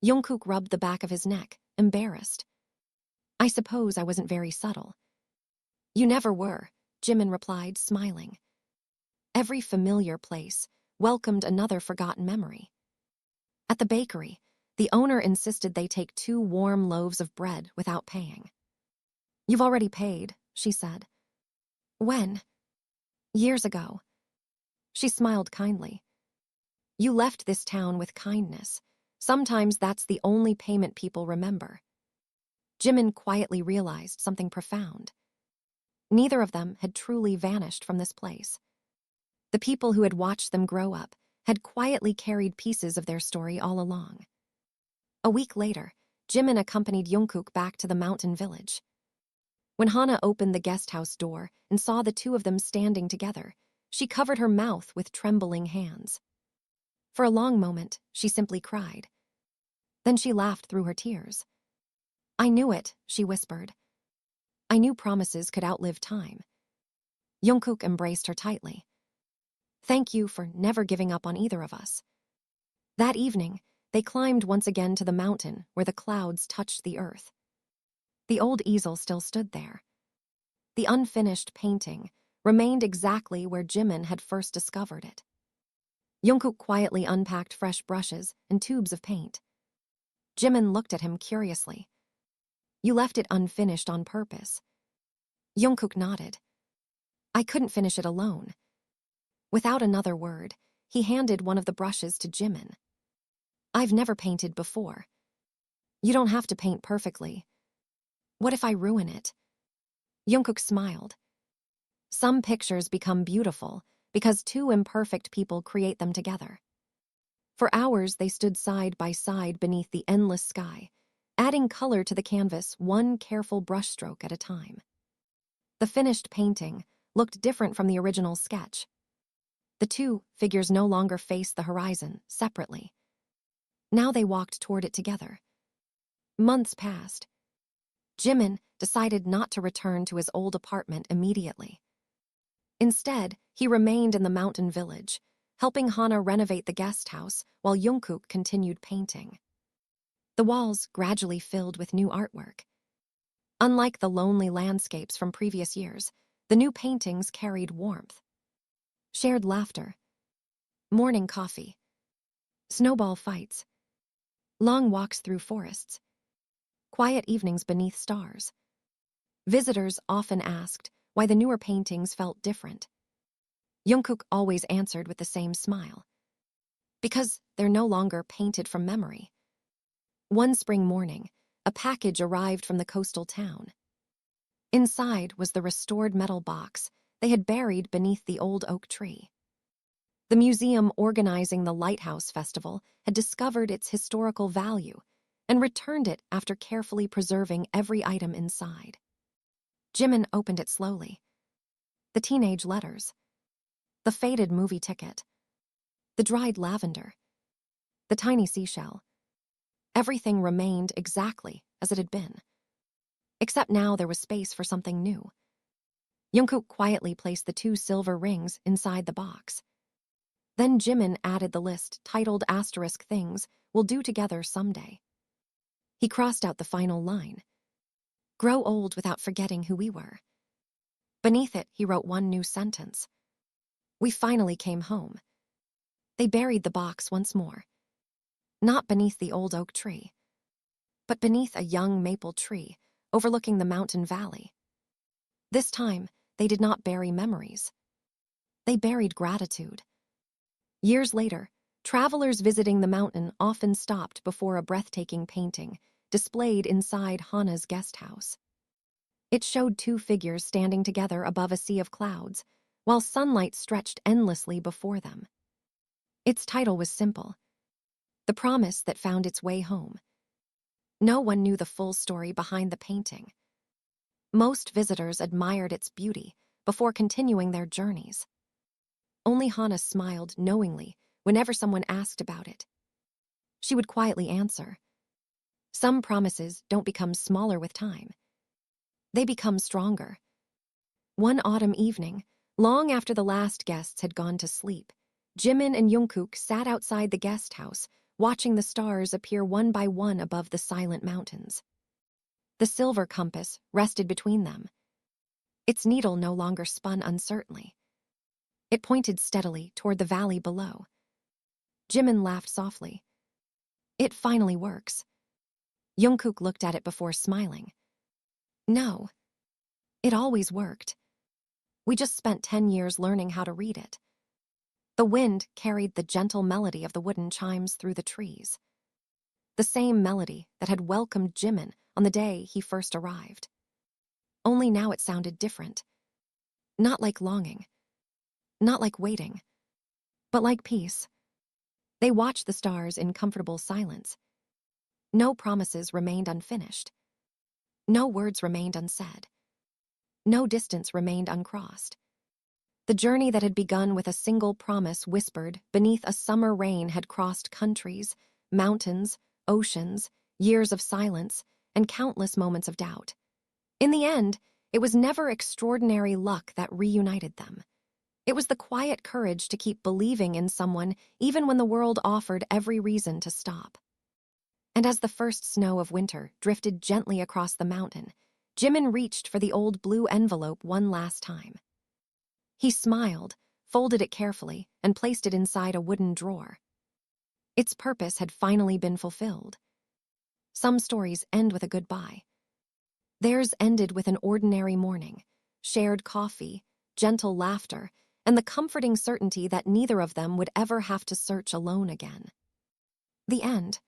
Jungkook rubbed the back of his neck, embarrassed. I suppose I wasn't very subtle. You never were, Jimin replied, smiling. Every familiar place welcomed another forgotten memory. At the bakery, the owner insisted they take 2 warm loaves of bread without paying. You've already paid, she said. When? Years ago. She smiled kindly. You left this town with kindness. Sometimes that's the only payment people remember. Jimin quietly realized something profound. Neither of them had truly vanished from this place. The people who had watched them grow up had quietly carried pieces of their story all along. A week later, Jimin accompanied Jungkook back to the mountain village. When Hana opened the guest house door and saw the two of them standing together, she covered her mouth with trembling hands. For a long moment, she simply cried. Then she laughed through her tears. I knew it, she whispered. I knew promises could outlive time. Jungkook embraced her tightly. Thank you for never giving up on either of us. That evening, they climbed once again to the mountain where the clouds touched the earth. The old easel still stood there. The unfinished painting remained exactly where Jimin had first discovered it. Jungkook quietly unpacked fresh brushes and tubes of paint. Jimin looked at him curiously. You left it unfinished on purpose. Jungkook nodded. I couldn't finish it alone. Without another word, he handed one of the brushes to Jimin. I've never painted before. You don't have to paint perfectly. What if I ruin it? Jungkook smiled. Some pictures become beautiful because 2 imperfect people create them together. For hours they stood side by side beneath the endless sky, adding color to the canvas one careful brushstroke at a time. The finished painting looked different from the original sketch. The 2 figures no longer faced the horizon separately. Now they walked toward it together. Months passed. Jimin decided not to return to his old apartment immediately. Instead, he remained in the mountain village, helping Hana renovate the guest house while Jungkook continued painting. The walls gradually filled with new artwork. Unlike the lonely landscapes from previous years, the new paintings carried warmth. Shared laughter, morning coffee, snowball fights, long walks through forests, quiet evenings beneath stars. Visitors often asked why the newer paintings felt different. Jungkook always answered with the same smile. Because they're no longer painted from memory. One spring morning, a package arrived from the coastal town. Inside was the restored metal box they had buried beneath the old oak tree. The museum organizing the Lighthouse Festival had discovered its historical value and returned it after carefully preserving every item inside. Jimin opened it slowly. The teenage letters, the faded movie ticket, the dried lavender, the tiny seashell. Everything remained exactly as it had been. Except now there was space for something new. Jungkook quietly placed the 2 silver rings inside the box. Then Jimin added the list titled ** things we'll do together someday. He crossed out the final line. Grow old without forgetting who we were. Beneath it, he wrote one new sentence. We finally came home. They buried the box once more. Not beneath the old oak tree, but beneath a young maple tree overlooking the mountain valley. This time, they did not bury memories. They buried gratitude. Years later, travelers visiting the mountain often stopped before a breathtaking painting displayed inside Hana's guest house. It showed two figures standing together above a sea of clouds, while sunlight stretched endlessly before them. Its title was simple: The Promise That Found Its Way Home. No one knew the full story behind the painting. Most visitors admired its beauty before continuing their journeys. Only Hana smiled knowingly whenever someone asked about it. She would quietly answer, "Some promises don't become smaller with time. They become stronger." One autumn evening, long after the last guests had gone to sleep, Jimin and Jungkook sat outside the guest house, watching the stars appear one by one above the silent mountains. The silver compass rested between them. Its needle no longer spun uncertainly. It pointed steadily toward the valley below. Jimin laughed softly. It finally works. Jungkook looked at it before smiling. No, it always worked. We just spent 10 years learning how to read it. The wind carried the gentle melody of the wooden chimes through the trees. The same melody that had welcomed Jimin on the day he first arrived. Only now it sounded different. Not like longing. Not like waiting. But like peace. They watched the stars in comfortable silence. No promises remained unfinished. No words remained unsaid. No distance remained uncrossed. The journey that had begun with a single promise whispered beneath a summer rain had crossed countries, mountains, oceans, years of silence, and countless moments of doubt. In the end, it was never extraordinary luck that reunited them. It was the quiet courage to keep believing in someone even when the world offered every reason to stop. And as the first snow of winter drifted gently across the mountain, Jimin reached for the old blue envelope one last time. He smiled, folded it carefully, and placed it inside a wooden drawer. Its purpose had finally been fulfilled. Some stories end with a goodbye. Theirs ended with an ordinary morning, shared coffee, gentle laughter, and the comforting certainty that neither of them would ever have to search alone again. The end.